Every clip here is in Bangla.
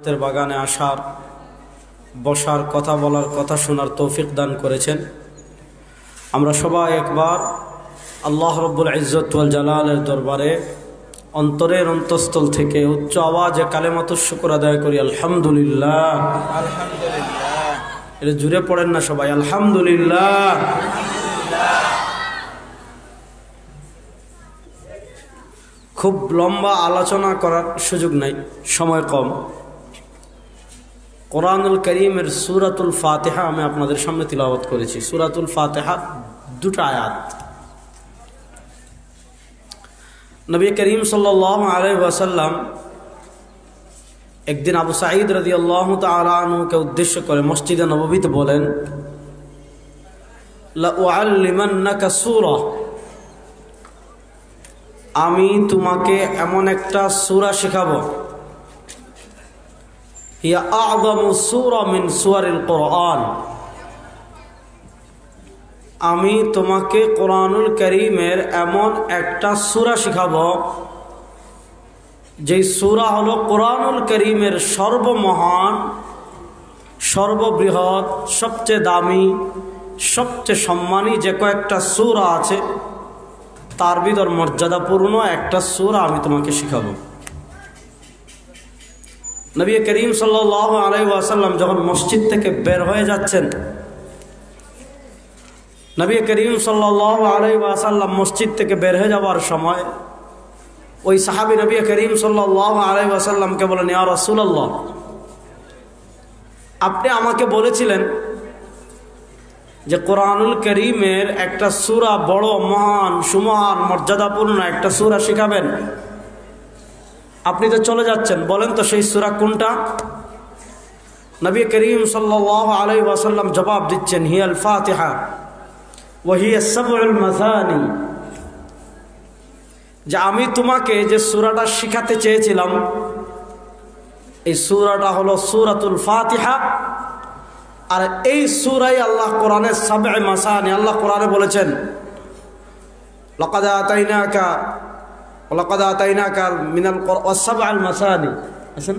বাগানে আসার, বসার, কথা বলার, কথা শোনার তৌফিক দান করেছেন। আমরা সবাই একবার আল্লাহ রব্বুল ইজ্জত ওয়াল জালালের দরবারে অন্তরের অন্তঃস্থল থেকে উচ্চ আওয়াজে কালেমাতুশ শুকর আদায় করি, আলহামদুলিল্লাহ। এটা জুড়ে পড়েন না সবাই, আলহামদুলিল্লাহ। খুব লম্বা আলোচনা করার সুযোগ নাই, সময় কম। কোরআনুল কারীমের সূরাতুল ফাতিহা আমি আপনাদের সামনে তিলাওয়াত করেছি। সূরাতুল ফাতিহা দুটো আয়াত। নবী করিম সাল্লাল্লাহু আলাইহি ওয়াসাল্লাম একদিন আবু সাঈদ রাদিয়াল্লাহু তাআলা আনহুকে উদ্দেশ্য করে মসজিদে নববীতে বলেন, লা উআল্লিমান্নাকা সূরা, আমি তোমাকে এমন একটা সূরা শেখাবো, হিয়া আ'যামু সূরা মিন সুওয়ারিল কুরআন, আমি তোমাকে কোরআনুল কারীমের এমন একটা সূরা শেখাবো যেই সূরা হলো কোরআনুল কারীমের সর্বমহান, সর্ববৃহৎ, সবচেয়ে দামি, সবচেয়ে সম্মানী যে কয়েকটা সূরা আছে তার ভিতর মর্যাদাপূর্ণ একটা সূরা আমি তোমাকে শেখাবো। নবী করিম সাল্লাল্লাহু আলাইহি ওয়াসাল্লাম যখন মসজিদ থেকে বের হয়ে যাচ্ছেন, নবী করিম সাল্লাল্লাহু আলাইহি ওয়াসাল্লাম মসজিদ থেকে বের হয়ে যাওয়ার সময় ওই সাহাবী নবী করিম সাল্লাল্লাহু আলাইহি ওয়াসাল্লামকে বলেন, ইয়া রাসূলুল্লাহ, আপনি আমাকে বলেছিলেন যে কোরআনুল কারীমের একটা সূরা, বড় মহান, সুমহান, মর্যাদাপূর্ণ একটা সূরা শেখাবেন, আপনি তো চলে যাচ্ছেন, বলেন তো সেই সূরা কোনটা? নবী করিম সাল্লাল্লাহু আলাইহি ওয়াসাল্লাম জবাব দিচ্ছেন, হিয়াল ফাতিহা ওয়া হিয়া সাবউল মাসানি, যে আমি তোমাকে যে সূরাটা শিখাতে চেয়েছিলাম এই সূরাটা হলো সূরাতুল ফাতিহা। আর এই সূরাই আল্লাহ কোরআনের সাবউ মাসানি, আল্লাহ কোরআনে বলেছেন, লাকাদ আতাইনাকা মিনাল কুরআন সাবউল মাসানি, আছেন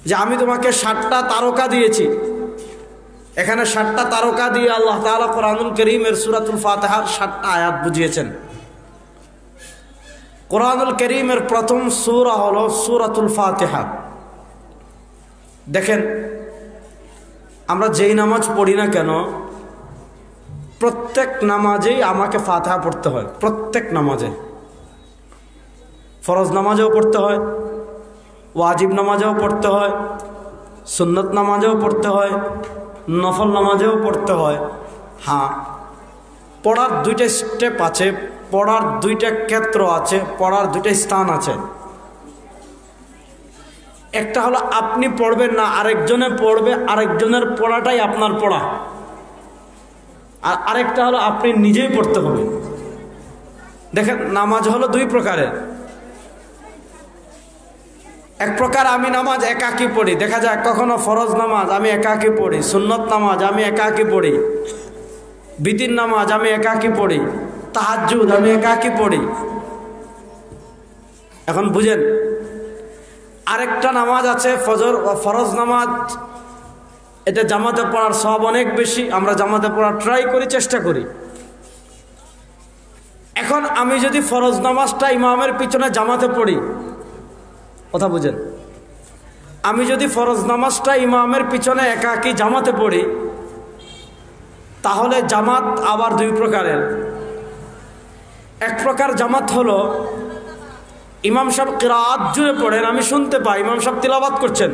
যে আমি তোমাকে 7টা তারকা দিয়েছি। এখানে 7টা তারকা দিয়ে আল্লাহ তাআলা কোরআনুল কারীমের সূরাতুল ফাতিহার 7টা আয়াত বুঝিয়েছেন। কোরআনুল কারীমের প্রথম সূরা হলো সূরাতুল ফাতিহা। দেখেন, আমরা যেই নামাজ পড়ি না কেন, প্রত্যেক নামাজেই আমাকে ফাতিহা পড়তে হয়। প্রত্যেক নামাজে, ফরজ নামাজেও পড়তে হয়, ওয়াজিব নামাজেও পড়তে হয়, সুন্নত নামাজেও পড়তে হয়, নফল নামাজেও পড়তে হয়। হ্যাঁ, পড়ার 2টা স্টেপ আছে, পড়ার 2টা ক্ষেত্র আছে, পড়ার 2টা স্থান আছে। একটা হলো আপনি পড়বেন না, আরেকজনে পড়বে, আরেকজনের পড়াটাই আপনার পড়া। আর আরেকটা হলো আপনি নিজেই পড়তে হবে। দেখেন, নামাজ হলো 2 প্রকারের। এক প্রকার আমি নামাজ একাকী পড়ি, দেখা যায় কখনো ফরজ নামাজ আমি একাকী পড়ি, সুন্নত নামাজ আমি একাকী পড়ি, বিতির নামাজ আমি একাকী পড়ি, তাহাজ্জুদ আমি একাকী পড়ি। এখন বুঝেন, আরেকটা নামাজ আছে ফজর, ফরজ নামাজ, এটা জামাতে পড়ার সওয়াব অনেক বেশি, আমরা জামাতে পড়ার ট্রাই করি, চেষ্টা করি। এখন আমি যদি ফরজ নামাজটা ইমামের পিছনে জামাতে পড়ি, কথা বুঝেন, আমি যদি ফরজ নামাজটা ইমামের পিছনে একাকী জামাতে পড়ি, তাহলে জামাত আবার 2 প্রকারের। এক প্রকার জামাত হলো ইমাম সাহেব কিরাআত জুড়ে পড়েন, আমি শুনতে পাই ইমাম সাহেব তিলাওয়াত করছেন।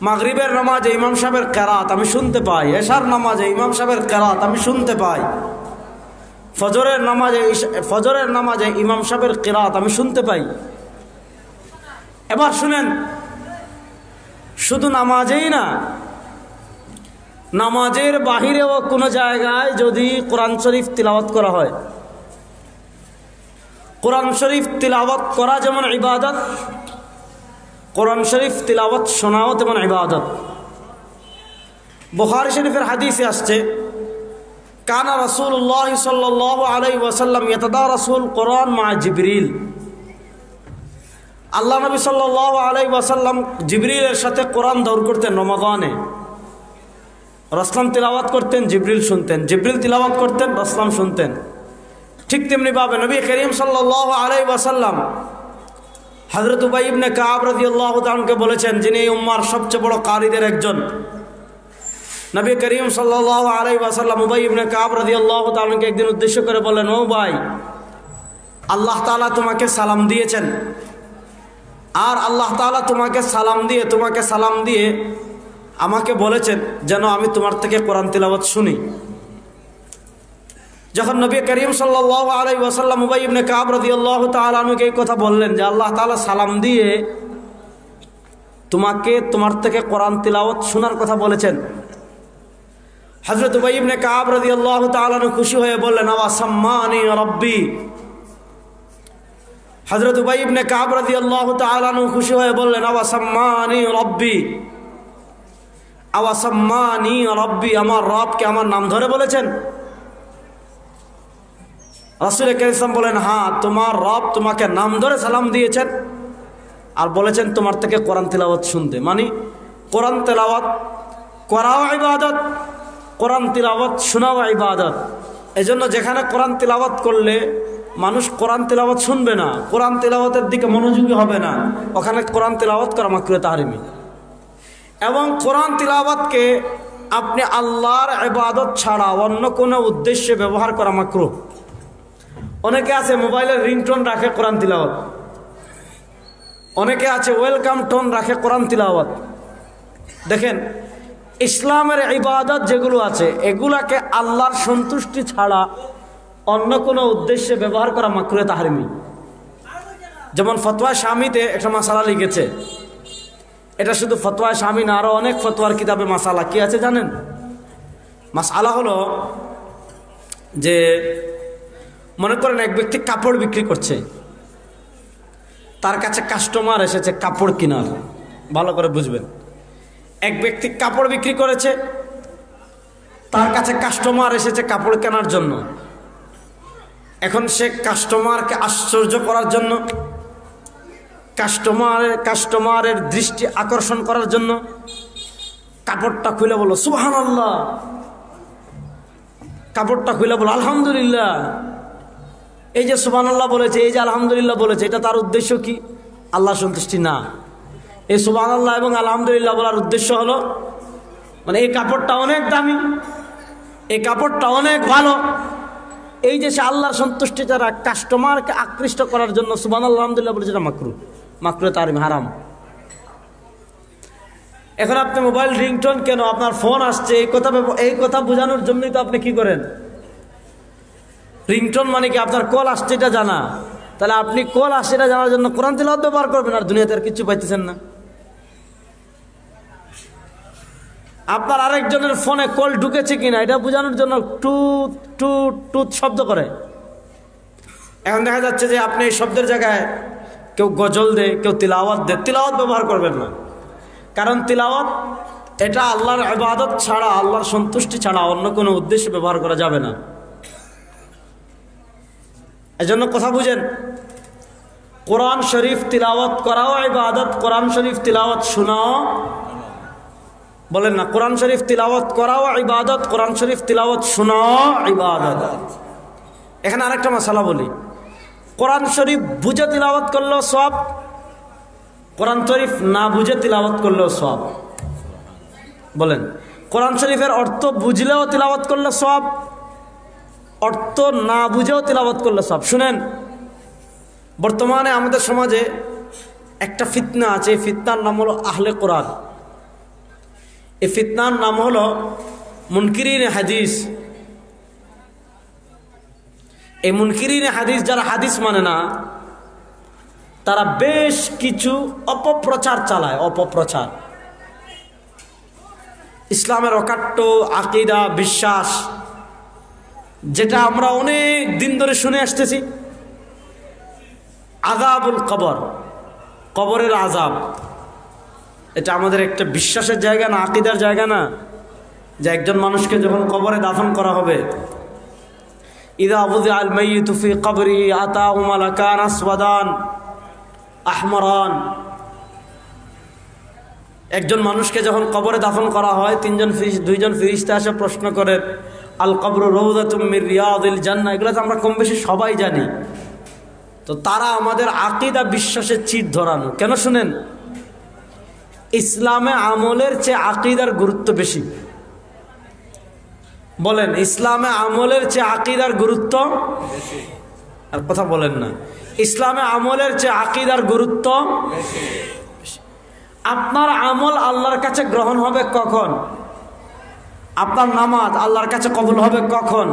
মাগরিবের নামাজে ইমাম সাহেবের কিরাআত আমি শুনতে পাই, এশার নামাজে ইমাম সাহেবের কিরাআত আমি শুনতে পাই, ফজরের নামাজে ইমাম সাহেবের কিরাআত আমি শুনতে পাই। এবার শুনেন, শুধু নামাজেই না, নামাজের বাহিরেও কোনো জায়গায় যদি কোরআন শরীফ তিলাওয়াত করা হয়, কোরআন শরীফ তিলাওয়াত করা যেমন ইবাদত, কোরআন শরীফ তিলাওয়াত শোনাও তেমন ইবাদত। বুখারী শরীফের হাদিসে আসছে, কানা রাসূলুল্লাহ সাল্লাল্লাহু আলাইহি ওয়াসাল্লাম ইয়াতাদারাসুল কোরআন মা জিবরিল, আল্লাহ নবী সাল্লাল্লাহু আলাইহি ওয়াসাল্লাম জিবরিলের সাথে কোরআন দৌড় করতেন রমাদানে। রাসূল তিলাওয়াত করতেন, জিবরিল শুনতেন, জিবরিল তিলাওয়াত করতেন, রাসূল শুনতেন। ঠিক তেমনি ভাবে নবী করিম সাল্লাল্লাহু আলাইহি ওয়াসাল্লাম হযরত উবাই ইবনে কাব রাদিয়াল্লাহু তাআলাকে বলেছেন, যিনি এই উম্মার সবচেয়ে বড় কারিদের একজন। নবী করিম সাল্লাল্লাহু আলাইহি ওয়াসাল্লাম উবাই ইবনে কাব রাদিয়াল্লাহু তাআলাকে একদিন উদ্দেশ্য করে বলেন, ও ভাই, আল্লাহ তাআলা তোমাকে সালাম দিয়েছেন, আর আল্লাহ তাআলা তোমাকে সালাম দিয়ে আমাকে বলেছেন যেন আমি তোমার থেকে কোরআন তিলাওয়াত শুনি। যখন নবী করিম সাল্লাল্লাহু আলাইহি ওয়াসাল্লাম উবাই ইবনে কাব রাদিয়াল্লাহু তাআলা আনহুকে এই কথা বললেন যে আল্লাহ তাআলা সালাম দিয়ে তোমার থেকে কোরআন তিলাওয়াত শোনার কথা বলেছেন, হযরত উবাই ইবনে কাব রাদিয়াল্লাহু তাআলা আনহু খুশি হয়ে বললেন, আওয়া সাম্মানি রাব্বি। হযরত উবাই ইবনে কাব রাদিয়াল্লাহু তাআলা আনহু খুশি হয়ে বললেন, আওয়া সাম্মানি রাব্বি, আওয়া সাম্মানি রাব্বি, আমার রবকে আমার নাম ধরে বলেছেন। রাসূল কারীম সাল্লাল্লাহু আলাইহি ওয়াসাল্লাম বলেন, হ্যাঁ, তোমার রব তোমাকে নাম ধরে সালাম দিয়েছেন আর বলেছেন তোমার থেকে কোরআন তিলাওয়াত শুনতে। মানে কোরআন তিলাওয়াত করাও ইবাদত, কোরআন তিলাওয়াত শোনাও ইবাদত। এজন্য যেখানে কোরআন তিলাওয়াত করলে মানুষ কোরআন তিলাওয়াত শুনবে না, কোরআন তিলাওয়াতের দিকে মনোযোগী হবে না, ওখানে কোরআন তিলাওয়াত করা মাকরুহ তাহরিমি। এবং কোরআন তিলাওয়াতকে আপনি আল্লাহর ইবাদত ছাড়া অন্য কোনো উদ্দেশ্যে ব্যবহার করা মাকরুহ। অনেকে আছে মোবাইলের রিংটোন রাখে কোরআন তিলাওয়াত, অনেকে আছে ওয়েলকাম টোন রাখে কোরআন তিলাওয়াত। দেখেন, ইসলামের ইবাদত যেগুলো আছে এগুলাকে আল্লাহর সন্তুষ্টি ছাড়া অন্য কোনো উদ্দেশ্যে ব্যবহার করা মাকরুহ তাহরিমি। যেমন ফতোয়া শামিতে একটা মাসালা লিখেছে, এটা শুধু ফতোয়া শামি না, আরো অনেক ফতোয়ার কিতাবে মাসালা কি আছে জানেন? মাসালা হলো যে মনে করেন এক ব্যক্তি কাপড় বিক্রি করছে, তার কাছে কাস্টমার এসেছে কাপড় কেনার। ভালো করে বুঝবেন, এক ব্যক্তি কাপড় বিক্রি করেছে, তার কাছে কাস্টমার এসেছে কাপড় কেনার জন্য। এখন সে কাস্টমারকে আশ্চর্য করার জন্য, কাস্টমারের দৃষ্টি আকর্ষণ করার জন্য কাপড়টা খুলে বলো সুবহানাল্লাহ, কাপড়টা খুলে বলো আলহামদুলিল্লাহ। এই যে সুবহানাল্লাহ বলেছে, এই যে আলহামদুলিল্লাহ বলেছে, এটা তার উদ্দেশ্য কি? আল্লাহ সন্তুষ্টি না। এই সুবহানাল্লাহ এবং আলহামদুলিল্লাহ বলার উদ্দেশ্য হলো মানে এই কাপড়টা অনেক দামি, এই কাপড়টা অনেক ভালো। এই যে সে আল্লাহর সন্তুষ্টি যারা কাস্টমারকে আকৃষ্ট করার জন্য সুবহানাল্লাহ আলহামদুলিল্লাহ বলেছে, এটা মাকরুহ তাহরিম, হারাম। এখন আপনি মোবাইল রিংটোন কেন, আপনার ফোন আসছে, এই কথা বোঝানোর জন্যই তো আপনি কি করেন, রিংটোন মানে কি আপনার কল আসছে এটা জানা। তাহলে আপনি কল আসছে এটা জানার জন্য কোরআন তিলাওয়াত ব্যবহার করবেন, আর দুনিয়াতে আর কিছু পাইতেছেন না। আপনার আরেকজনের ফোনে কল ঢুকেছে কিনা এটা বোঝানোর জন্য টুট টুট টুট শব্দ করে। এখন দেখা যাচ্ছে যে আপনি এই শব্দের জায়গায় কেউ গজল দেয়, কেউ তিলাওয়াত দেয়, তিলাওয়াত ব্যবহার করবেন না। কারণ তিলাওয়াত এটা আল্লাহর ইবাদত ছাড়া, আল্লাহর সন্তুষ্টি ছাড়া অন্য কোনো উদ্দেশ্যে ব্যবহার করা যাবে না। এজন্য কথা বুঝেন, কোরআন শরীফ তিলাওয়াত করাও ইবাদত, কোরআন শরীফ তিলাওয়াত শোনাও, বলেন না, কোরআন শরীফ তিলাওয়াত করাও ইবাদত, কোরআন শরীফ তিলাওয়াত শোনাও ইবাদত। এখানে আরেকটা মাসালা বলি, কোরআন শরীফ বুঝে তিলাওয়াত করলেও সওয়াব, কোরআন শরীফ না বুঝে তিলাওয়াত করলেও সওয়াব। বলেন, কোরআন শরীফের অর্থ বুঝলেও তিলাওয়াত করলে সওয়াব, অর্থ না বুঝেও তিলাওয়াত করলে সওয়াব। শুনেন, বর্তমানে আমাদের সমাজে একটা ফিতনা আছে, এই ফিতনার নাম হলো আহলে কোরআন। এই ফিতনার নাম হলো মুনকিরিন হাদিস। এই মুনকিরিন হাদিস যারা হাদিস মানে না, তারা বেশ কিছু অপপ্রচার চালায়, অপপ্রচার। ইসলামের অকাট্য আকীদা, বিশ্বাস, যেটা আমরা অনেক দিন ধরে শুনে আসতেছি, আযাবুল কবর, কবরের আযাব, এটা আমাদের একটা বিশ্বাসের জায়গা না, আকীদার জায়গা না, যে একজন মানুষকে যখন কবরে দাফন করা হবে, ইযা বুযিআল মাইয়িতু ফি কবরিহি আতাহু মালাকান আসওয়াদান আহমারান। একজন মানুষকে যখন কবরে দাফন করা হয়, দুইজন ফেরেশতা এসে প্রশ্ন করে, আল কবরু রাউযাতুম মির রিয়াদিল জান্নাহ। এগুলো তো আমরা কম বেশি সবাই জানি। তো তারা আমাদের আকীদা বিশ্বাসের চির ধরানো কেন শুনেন? ইসলামে আমলের চেয়ে আকীদার গুরুত্ব বেশি। বলেন, ইসলামে আমলের চেয়ে আকীদার গুরুত্ব বেশি। আর কথা বলেন না, ইসলামে আমলের চেয়ে আকীদার গুরুত্ব বেশি। আপনার আমল আল্লাহর কাছে গ্রহণ হবে কখন? আপনার নামাজ আল্লাহর কাছে কবুল হবে কখন?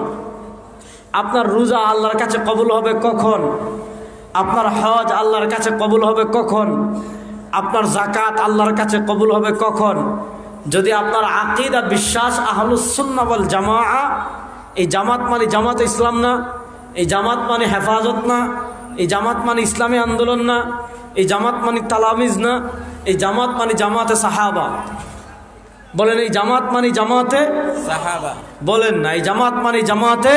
আপনার রোজা আল্লাহর কাছে কবুল হবে কখন? আপনার হজ আল্লাহর কাছে কবুল হবে কখন? আপনার যাকাত আল্লাহর কাছে কবুল হবে কখন? যদি আপনার আকীদা বিশ্বাস আহলুস সুন্নাহ ওয়াল জামাআহ, এই জামাত মানে জামাত ইসলাম না, এই জামাত মানে হেফাজত না, এই জামাত মানে ইসলামী আন্দোলন না, এই জামাত মানে তালামিজ না, এই জামাত মানে জামাতে সাহাবা। বলেন, এই জামাত মানে জামাতে সাহাবা। বলেন না, এই জামাত মানে জামাতে।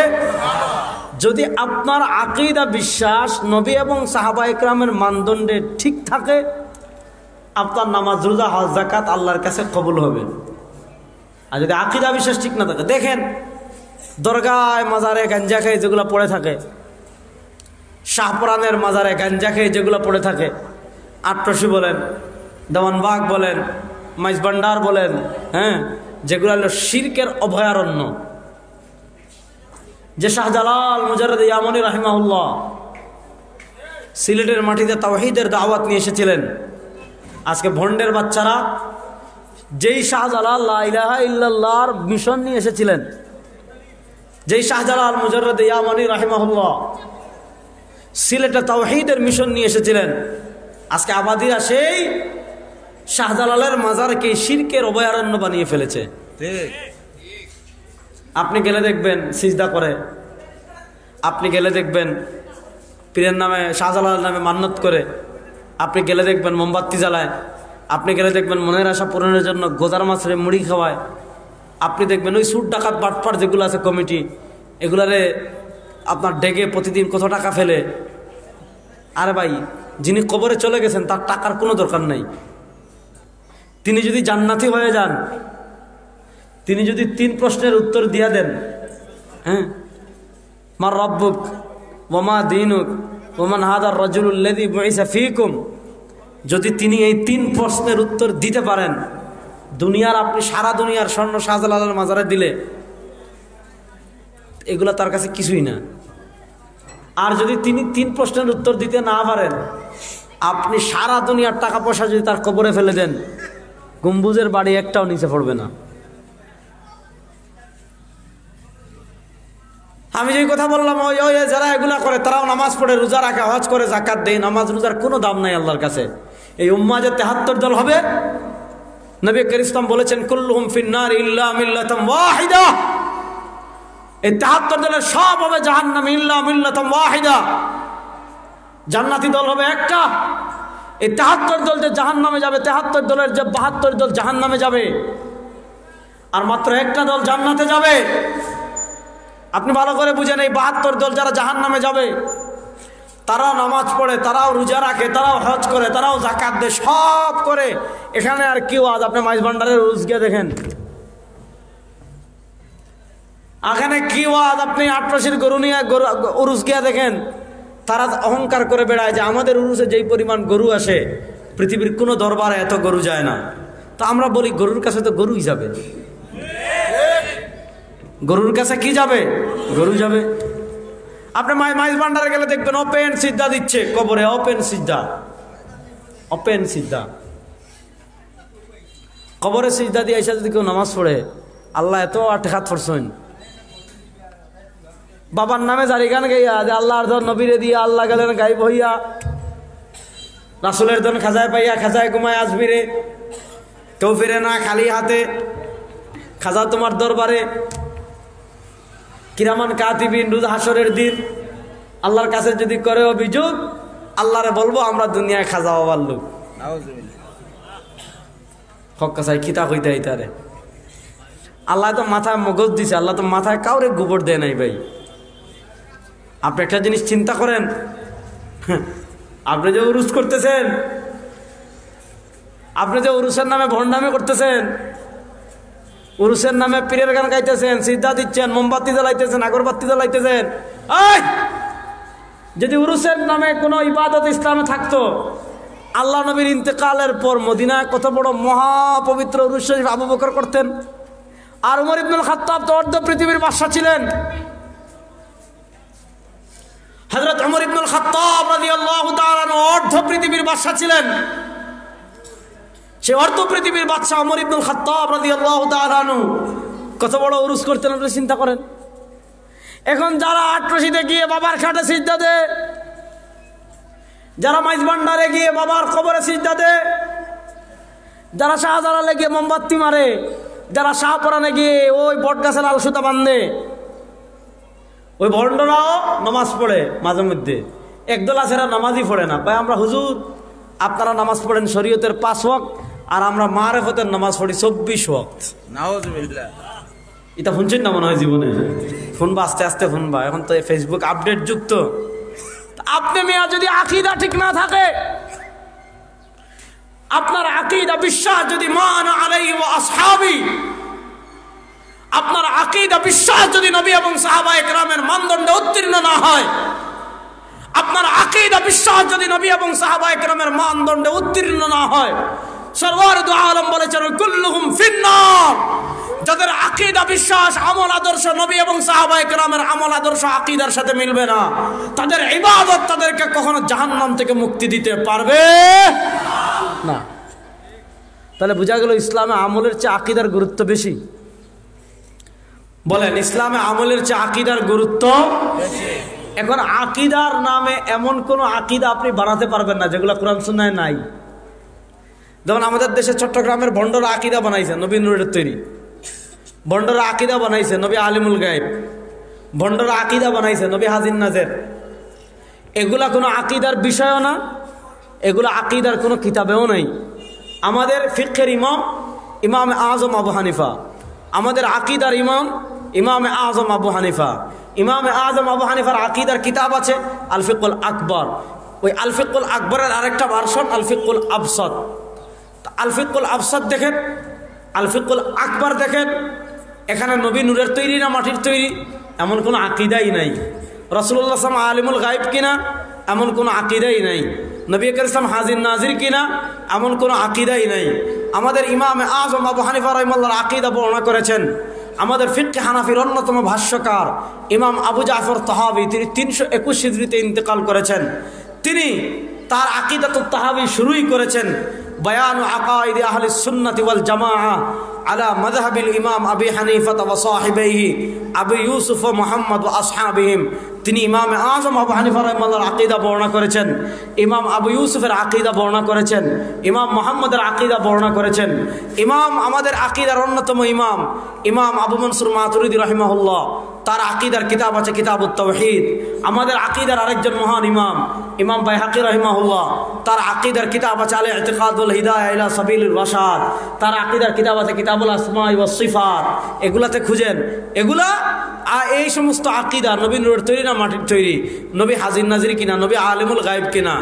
যদি আপনার আকীদা বিশ্বাস নবী এবং সাহাবা ইকরামের মানদণ্ডে ঠিক থাকে, আপনার নামাজ রোজা হজ যাকাত আল্লাহর কাছে কবুল হবে। আর যদি আকীদা বিশ্বাস ঠিক না থাকে, দেখেন দরগায় মাজারে গাঞ্জা খেয়ে যেগুলো পড়ে থাকে, শাহপুরানের মাজারে গাঞ্জা খেয়ে যেগুলো পড়ে থাকে, আটরশি বলেন, দেওয়ানবাগ বলেন, মাইজভান্ডার বলেন, হ্যাঁ, যেগুলো হলো শিরকের অভয়ারণ্য। যে শাহজালাল মুজাররদ ইয়ামানি রাহিমাহুল্লাহ সিলেটের মাটিতে তাওহীদের দাওয়াত নিয়ে এসেছিলেন, আজকে ভন্ডের বাচ্চারা যেই শাহজালাল লা ইলাহা ইল্লাল্লাহর মিশন নিয়ে এসেছিলেন, যেই শাহজালাল মুজাররদ ইয়ামানি রাহিমাহুল্লাহ সিলেটে তাওহীদের মিশন নিয়ে এসেছিলেন, আজকে আবাদীরা সেই শাহজালালের মাজারকে শিরকের অভয়ারণ্য বানিয়ে ফেলেছে। আপনি গেলে দেখবেন সিজদা করে, আপনি গেলে দেখবেন পীরের নামে শাহজালালের নামে মান্নত করে, আপনি গেলে দেখবেন মোমবাতি জ্বালায়, আপনি গেলে দেখবেন মনের আশা পূরণের জন্য গোজার মাছের মুড়ি খাওয়ায়, আপনি দেখবেন ওই সুর ডাকাত বাটপার যেগুলো আছে কমিটি, এগুলারে আপনার ডেকে প্রতিদিন কত টাকা ফেলে। আরে ভাই, যিনি কবরে চলে গেছেন তার টাকার কোনো দরকার নাই। তিনি যদি জান্নাতি হয়ে যান, তিনি যদি 3 প্রশ্নের উত্তর দিয়া দেন, হ্যাঁ, মার রব্বুক ওয়া মা দীনুক ওয়া মান হাদার রাজুলুল্লাযী বুইসা ফীকুম, যদি তিনি এই 3 প্রশ্নের উত্তর দিতে পারেন, দুনিয়ার আপনি সারা দুনিয়ার স্বর্ণ শাহজালালের মাজারে দিলে এগুলা তার কাছে কিছুই না। আর যদি তিনি 3 প্রশ্নের উত্তর দিতে না পারেন, আপনি সারা দুনিয়ার টাকা পয়সা যদি তার কবরে ফেলে দেন, গম্বুজের বাড়ি একটাও নিচে পড়বে না। আমি যে কথা বললাম, ওই যারা এগুলা করে তারাও নামাজ পড়ে, রোজা রাখে, হজ করে, যাকাত দেয়, নামাজ রোজার কোনো দাম নাই আল্লাহর কাছে। এই উম্মাহ যে 73 দল হবে, নবী করিম ইসলাম বলেছেন কুল্লুহুম ফিন্নার ইল্লা মিল্লাতাম ওয়াহিদা, এই 73 দলের সব হবে জাহান্নামে ইল্লা মিল্লাতাম ওয়াহিদা, জান্নাতি দল হবে একটা। এই 73 দল যে জাহান্নামে যাবে, 73 দলের যে 72 দল জাহান্নামে যাবে, আর মাত্র একটা দল জান্নাতে যাবে। আপনি ভালো করে বুঝেন, এই 72 দল যারা জাহান্নামে যাবে, তারাও নামাজ পড়ে, তারাও রোজা রাখে, তারাও হজ করে, তারাও যাকাত দেয়, সব করে। এখানে আর কি ওয়াজ? আপনি মাইজভান্ডারের উরুস গিয়ে দেখেন, এখানে কি ওয়াজ? আপনি আটরশির গরু নিয়ে উরুস গিয়া দেখেন, তারা অহংকার করে বেড়ায় যে আমাদের উরুসে যেই পরিমাণ গরু আসে, পৃথিবীর কোনো দরবারে এত গরু যায় না। তো আমরা বলি গরুর কাছে তো গরুই যাবে, গরুর কাছে কি যাবে? গরু যাবে। আপনি মাইজ ভান্ডারে গেলে দেখবেন ওপেন সিজদা দিচ্ছে কবরে, ওপেন সিজদা, ওপেন সিজদা। কবরে সিজদা দিয়ে এসে যদি কেউ নামাজ পড়ে, আল্লাহ এত আটঘাত করছেন, বাবার নামে জারি গান গাইয়া যে আল্লাহর ধন নবীরে দিয়া আল্লাহ গেলেন গাইব হইয়া, রাসুলের ধন খাজায় পাইয়া খাজায় ঘুমায় আসবিরে, কেউ ফিরে না খালি হাতে, খাজা তোমার দরবারে। কিরামান কাতিবিন রোজ হাসরের দিন আল্লাহর কাছে যদি করে অভিযোগ, আল্লাহরে বলবো আমরা দুনিয়ায় খাজা বাবার লোক, হকাশাই খিতা হইতে হইতারে। আল্লাহ তো মাথায় মগজ দিছে, আল্লাহ তো মাথায় কাউরে গোবর দেয় নাই। ভাই আপনি একটা জিনিস চিন্তা করেন, আপনি যে উরুস করতেছেন, আপনি যে উরুসের নামে ভণ্ডামি করতেছেন, উরুসের নামে পীরের গান গাইতেছেন, সিদ্ধা দিচ্ছেন, মোমবাতি জ্বালাইতেছেন, আগরবাতি জ্বালাইতেছেন, যদি উরুসের নামে কোনো ইবাদত ইসলামে থাকতো, আল্লাহ নবীর ইন্তেকালের পর মদিনায় কত বড় মহাপবিত্র উরুস শরীফ আবু বকর করতেন। আর উমর ইবনুল খাত্তাব তো অর্ধ পৃথিবীর বাদশা ছিলেন। হযরত উমর ইবনুল খাত্তাব রাদিয়াল্লাহু তাআলা অর্ধ পৃথিবীর বাদশা ছিলেন। সে অর্ধ পৃথিবীর বাদশা উমর ইবনুল খাত্তাব রাদিয়াল্লাহু তাআলা কত বড় উরুস করতেন আপনি চিন্তা করেন। এখন যারা আটরশিতে গিয়ে বাবার খাটে সিজদা দেয়, যারা মাইজ ভান্ডারে গিয়ে বাবার কবরে সিজদা দেয়, যারা শাহজালালে গিয়ে মোমবাতি মারে, যারা শাহপরানে গিয়ে ওই বট গাছের লাল সুতা বাঁধে, ওই ভণ্ডরাও নামাজ পড়ে মাঝে মধ্যে। একদল আছে নামাজই পড়ে না। ভাই আমরা হুজুর আপনারা নামাজ পড়েন শরীয়তের 5 ওয়াক্ত, আর আমরা মারেফতের নামাজ পড়ি 24 ওয়াক্ত। নাউজুবিল্লাহ। এটা শুনছেন না মনে হয় জীবনে? শুনবা আস্তে আস্তে শুনবা, এখন তো ফেসবুক আপডেট যুক্ত। আপনি মেয়া যদি আকীদা ঠিক না থাকে, আপনার আকীদা বিশ্বাস যদি মান আলাইহি ওয়া আসহাবি, আপনার আকীদা বিশ্বাস যদি নবী এবং সাহাবায়ে কেরামের মানদণ্ডে উত্তীর্ণ না হয়, আপনার আকীদা বিশ্বাস যদি নবী এবং সাহাবায়ে কেরামের মানদণ্ডে উত্তীর্ণ না হয়, সরওয়ার দু আলম বলেছেন কুল্লুহুম ফিন্নার। যাদের আকীদা বিশ্বাস আমল আদর্শ নবী এবং সাহাবায়ে কেরামের আমল আদর্শ আকীদার সাথে মিলবে না, তাদের ইবাদত তাদেরকে কখনো জাহান্নাম থেকে মুক্তি দিতে পারবে না। তাহলে বোঝা গেল ইসলামে আমলের চেয়ে আকীদার গুরুত্ব বেশি। বলেন ইসলামে আমলের চেয়ে আকীদার গুরুত্ব বেশি। এখন আকীদার নামে এমন কোন আকীদা আপনি বানাতে পারবেন না যেগুলো কোরআন সুন্নাহে নাই। যেমন আমাদের দেশে চট্টগ্রামের ভণ্ডরা আকীদা বানাইছে নবী নূরের তৈরি, ভণ্ডরা আকীদা বানাইছে নবী আলিমুল গায়েব, ভণ্ডরা আকীদা বানাইছে নবী হাজির নাজের। এগুলা কোনো আকীদার বিষয়ও না, এগুলো আকীদার কোনো কিতাবেও নাই। আমাদের ফিকহের ইমাম ইমাম আজম আবু হানিফা, আমাদের আকীদার ইমাম ইমাম আজম আবু হানিফা। ইমাম আজম আবু হানিফার আকীদার কিতাব আছে আল ফিকুল আকবর। ওই আল ফিকুল আকবরের আরেকটা ভার্সন আল ফিকুল আবসাত। আল ফিকুল আবসাত দেখেন, আল ফিকুল আকবর দেখেন, এখানে নবী নূরের তৈরি না মাটির তৈরি এমন কোনো আকীদাই নাই। রাসূলুল্লাহ সাল্লাল্লাহু আলাইহি ওয়াসাল্লাম আলিমুল গায়ব কিনা এমন কোনো আকীদাই নাই। নবী করিম সাল্লাল্লাহু আলাইহি ওয়াসাল্লাম হাজির নাজির কিনা এমন কোনো আকীদাই নাই। আমাদের ইমাম আজম আবু হানিফা রাহিমাহুল্লাহ আকীদা বর্ণনা করেছেন। আমাদের ফিকহে হানাফির অন্যতম ভাষ্যকার ইমাম আবু জাফর তাহাবী, তিনি 321 হিজরিতে ইন্তেকাল করেছেন। তিনি তার আকীদাতুত তাহাবী শুরুই করেছেন বায়ানু আকাইদ আহলিস সুন্নাতি ওয়াল জামাআহ আলা মাযহাবিল ইমাম আবি হানিফা ওয়া সাহিবাইহি আবু ইউসুফ ওয়া মুহাম্মদ ওয়া আসহাবিহিম। তিনি ইমাম আজম আবু হানিফা রাহিমাহুল্লাহর আকীদা বর্ণনা করেছেন, ইমাম আবু ইউসুফের আকীদা বর্ণনা করেছেন, ইমাম মুহাম্মদের আকীদা বর্ণনা করেছেন। ইমাম আমাদের আকীদার অন্যতম ইমাম ইমাম আবু মনসুর মাতুরিদি রাহিমাহুল্লাহ, তার আকীদার কিতাব আছে কিতাবুত তাওহীদ। আমাদের আকীদার আরেকজন মহান ইমাম ইমাম বাইহাকী রাহিমাহুল্লাহ, তার আকীদার কিতাব আছে আল ইতিকাদুল হিদায়াহ ইলা সাবিলির রাশাদ। তার আকীদার কিতাব আছে কিতাবুল আসমা ওয়াস সিফাত। এগুলাতে খুঁজেন, এগুলা এই সমস্ত আকীদা নবী নূরের তৈরি না মাটির তৈরি, নবী হাজির নাজির কিনা, নবী আলিমুল গায়েব কিনা,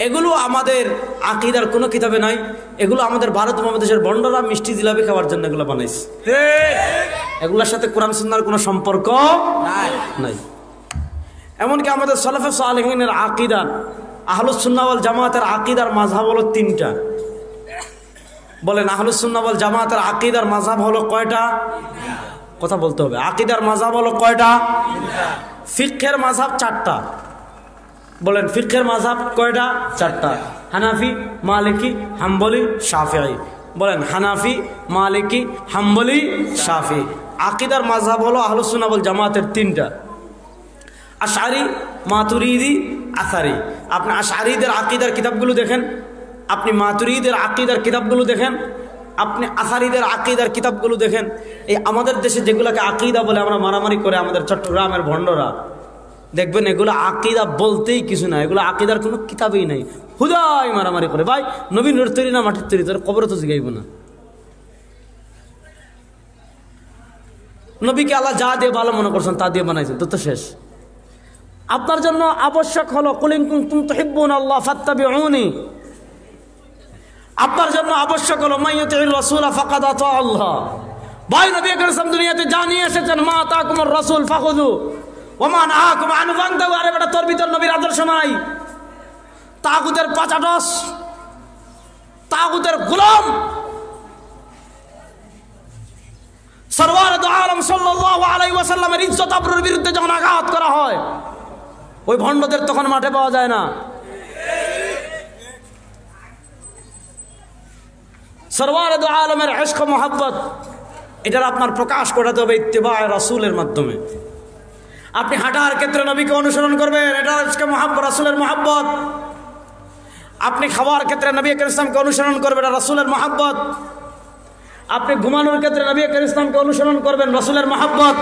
এগুলো আমাদের আকীদার কোনো কিতাবে নাই। এগুলো আমাদের ভারত উপমহাদেশের ভণ্ডরা মিষ্টি জিলাপি খাওয়ার জন্য এগুলো বানাইছে। এগুলোর সাথে কোরআন সুন্নাহর কোনো সম্পর্ক নাই। এমনকি আমাদের সালাফে সালেহিনের আকীদা আহলুস সুন্নাহ ওয়াল জামাতের আকীদার মাযহাব হলো 3টা। বলেন আহলুস সুন্নাহ ওয়াল জামাতের আকীদার মাযহাব হলো কয়টা? কথা বলতে হবে। আকীদার মাযহাব হলো কয়টা? ফিকহের মাযহাব 4টা। বলেন ফিকহের মাযহাব কয়টা? 4টা। হানাফি, মালিকি, হাম্বলি, শাফিঈ। বলেন হানাফি, মালিকি, হাম্বলি, শাফিঈ। আকীদার মাযহাব হলো আহলুস সুন্নাহ ওয়াল জামাতের 3টা, আশআরি, মাতুরিদি, আসারি। আপনি আশআরিদের আকীদার কিতাবগুলো দেখেন, আপনি মাতুরিদের আকীদার কিতাবগুলো দেখেন, আপনি আসারিদের আকীদার কিতাবগুলো দেখেন। এই আমাদের দেশে যেগুলোকে আকীদা বলে আমরা মারামারি করে আমাদের চট্টগ্রামের ভণ্ডরা, দেখবেন এগুলো আকীদা বলতেই কিছু না, এগুলো আকীদার কোনো কিতাবই নাই, হুদাই মারামারি করে। ভাই নবী নূরের তৈরি না মাটির তৈরি, তোর কবরে তো জিগাইব না। নবীকে আল্লাহ যা দিয়ে ভালো মনে করছেন তা দিয়ে বানাইছেন, তো শেষ। আপনার জন্য আবশ্যক হলো কুল ইন কুনতুম তুহিব্বুনাল্লাহ ফাত্তাবিউনি। আপনার জন্য আবশ্যক হলো মাইয়ুতির রাসূল ফাকাদ আতা আল্লাহ। ভাই নবী করিম সাল্লাল্লাহু আলাইহি ওয়াসাল্লাম দুনিয়াতে জানিয়ে এসেছেন মা আতাকুমুর রাসূল ফাখুযু ওয়া মা নাহাকুম আনহু ফান্তাহু। আরে বেটা, তোর ভিতর নবীর আদর্শ নাই, তাগুতের পাচাটস, তাগুতের গোলাম। সরওয়ার দু আলম সাল্লাল্লাহু আলাইহি ওয়াসাল্লামের ইজ্জত আবরুর বিরুদ্ধে যখন আঘাত করা হয়, ওই ভণ্ডদের তখন মাঠে পাওয়া যায় না। সরওয়ার দু আলমের ইশক মোহাব্বত, এটার আপনার প্রকাশ করাতে হবে ইত্তিবায়ে রাসূলের মাধ্যমে। আপনি হাঁটার ক্ষেত্রে নবীকে অনুসরণ করবেন, এটা ইশকে মোহাব্বত, রাসূলের মোহাব্বত। আপনি খাওয়ার ক্ষেত্রে নবী করিম ইসলামকে অনুসরণ করবেন, এটা রাসূলের মোহাব্বত। আপনি ঘুমানোর ক্ষেত্রে নবী করিম ইসলামকে অনুসরণ করবেন, রাসূলের মোহাব্বত।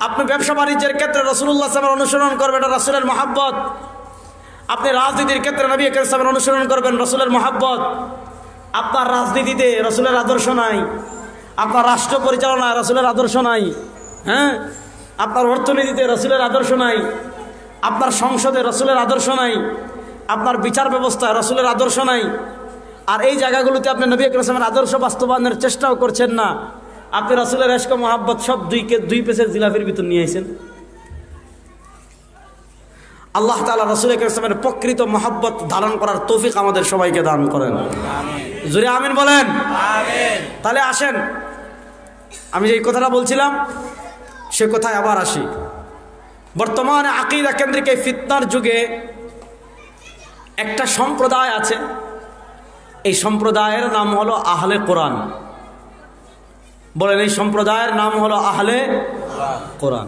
আপনি ব্যবসা বাণিজ্যের ক্ষেত্রে রাসূলুল্লাহ সাল্লাল্লাহু আলাইহি ওয়াসাল্লামের অনুসরণ করবেন, এটা রাসূলের মোহাব্বত। আপনি রাজনীতির ক্ষেত্রে নবী করিম ইসলামের অনুসরণ করবেন, রাসূলের মোহাব্বত। আপনার রাজনীতিতে রাসূলের আদর্শ নাই, আপনার রাষ্ট্র পরিচালনায় রাসূলের আদর্শ নাই, হ্যাঁ, আপনার অর্থনীতিতে রাসূলের আদর্শ নাই, আপনার সংসদে রাসূলের আদর্শ নাই, আপনার বিচার ব্যবস্থায় রাসূলের আদর্শ নাই। আর এই জায়গাগুলোতে আপনি নবী করিম সাল্লাল্লাহু আলাইহি ওয়াসাল্লামের আদর্শ বাস্তবায়নের চেষ্টাও করছেন না। আপনি রাসূলের ইশক মোহাব্বত সব দুই পেছের জিলাফির ভিতর নিয়ে আইছেন। আল্লাহ তাআলা রাসূল করিম সাল্লাল্লাহু আলাইহি ওয়াসাল্লামের প্রকৃত মোহাব্বত ধারণ করার তৌফিক আমাদের সবাইকে দান করেন। আমিন। জোরে আমিন বলেন। আমিন। তাহলে আসেন, আমি যে কথাটা বলছিলাম সে কথায় আবার আসি। বর্তমানে আকীদা কেন্দ্রিক এই ফিতনার যুগে একটা সম্প্রদায় আছে, এই সম্প্রদায়ের নাম হলো আহলে কোরআন। বলেন, এই সম্প্রদায়ের নাম হলো আহলে কোরআন।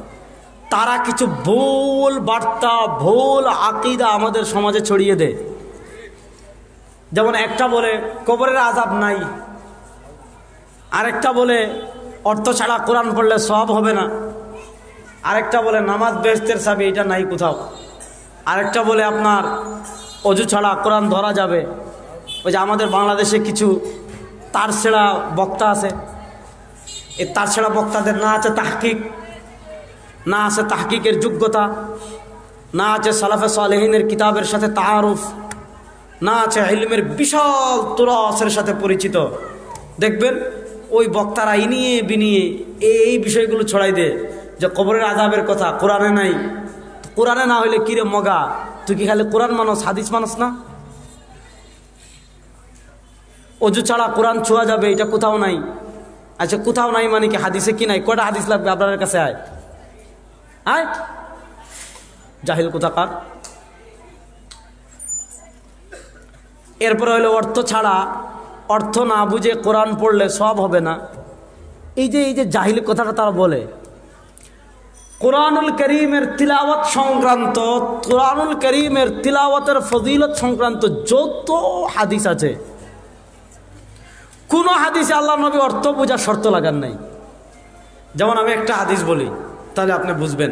তারা কিছু ভুল বার্তা, ভুল আকীদা আমাদের সমাজে ছড়িয়ে দেয়। যেমন একটা বলে কবরের আযাব নাই, আরেকটা বলে অর্থ ছাড়া কোরআন পড়লে সওয়াব হবে না, আরেকটা বলে নামাজ বেহেশতের চাবি, এটা নাই কোথাও, আরেকটা বলে আপনার অজু ছাড়া কোরআন ধরা যাবে। ওই যে আমাদের বাংলাদেশে কিছু তার ছেঁড়া বক্তা আছে, এই তার ছেঁড়া বক্তাদের না আছে তাহকিক, না আছে তাহকিকের যোগ্যতা, না আছে সালাফে সালেহিনের কিতাবের সাথে তাআরুফ, না আছে ইলমের বিশাল তুরাসের সাথে পরিচিত। দেখবেন ওই বক্তারা ইনিয়ে বিনিয়ে এই বিষয়গুলো ছড়াই দেয় যে কবরের আযাবের কথা কোরআনে নাই। কোরআনে না হইলে কিরে মগা, তুই কি খালি কোরআন মানস, হাদিস মানস না? অজু ছাড়া কোরআন ছোঁয়া যাবে, এটা কোথাও নাই। আচ্ছা, কোথাও নাই মানে কি হাদিসে কি নাই? কয়টা হাদিস লাগবে আপনার কাছে? আয় জাহিল কোথাকার। এরপরে হইলো অর্থ ছাড়া, অর্থ না বুঝে কোরআন পড়লে সব হবে না। এই যে জাহিল কথাটা তারা বলে। কোরআনুল কারীমের তিলাওয়াত সংক্রান্ত, কোরআনুল কারীমের তিলাওয়াতের ফজিলত সংক্রান্ত যত হাদিস আছে, কোন হাদিসে আল্লাহ নবী অর্থ বোঝার শর্ত লাগান নাই। যেমন আমি একটা হাদিস বলি, তাহলে আপনি বুঝবেন।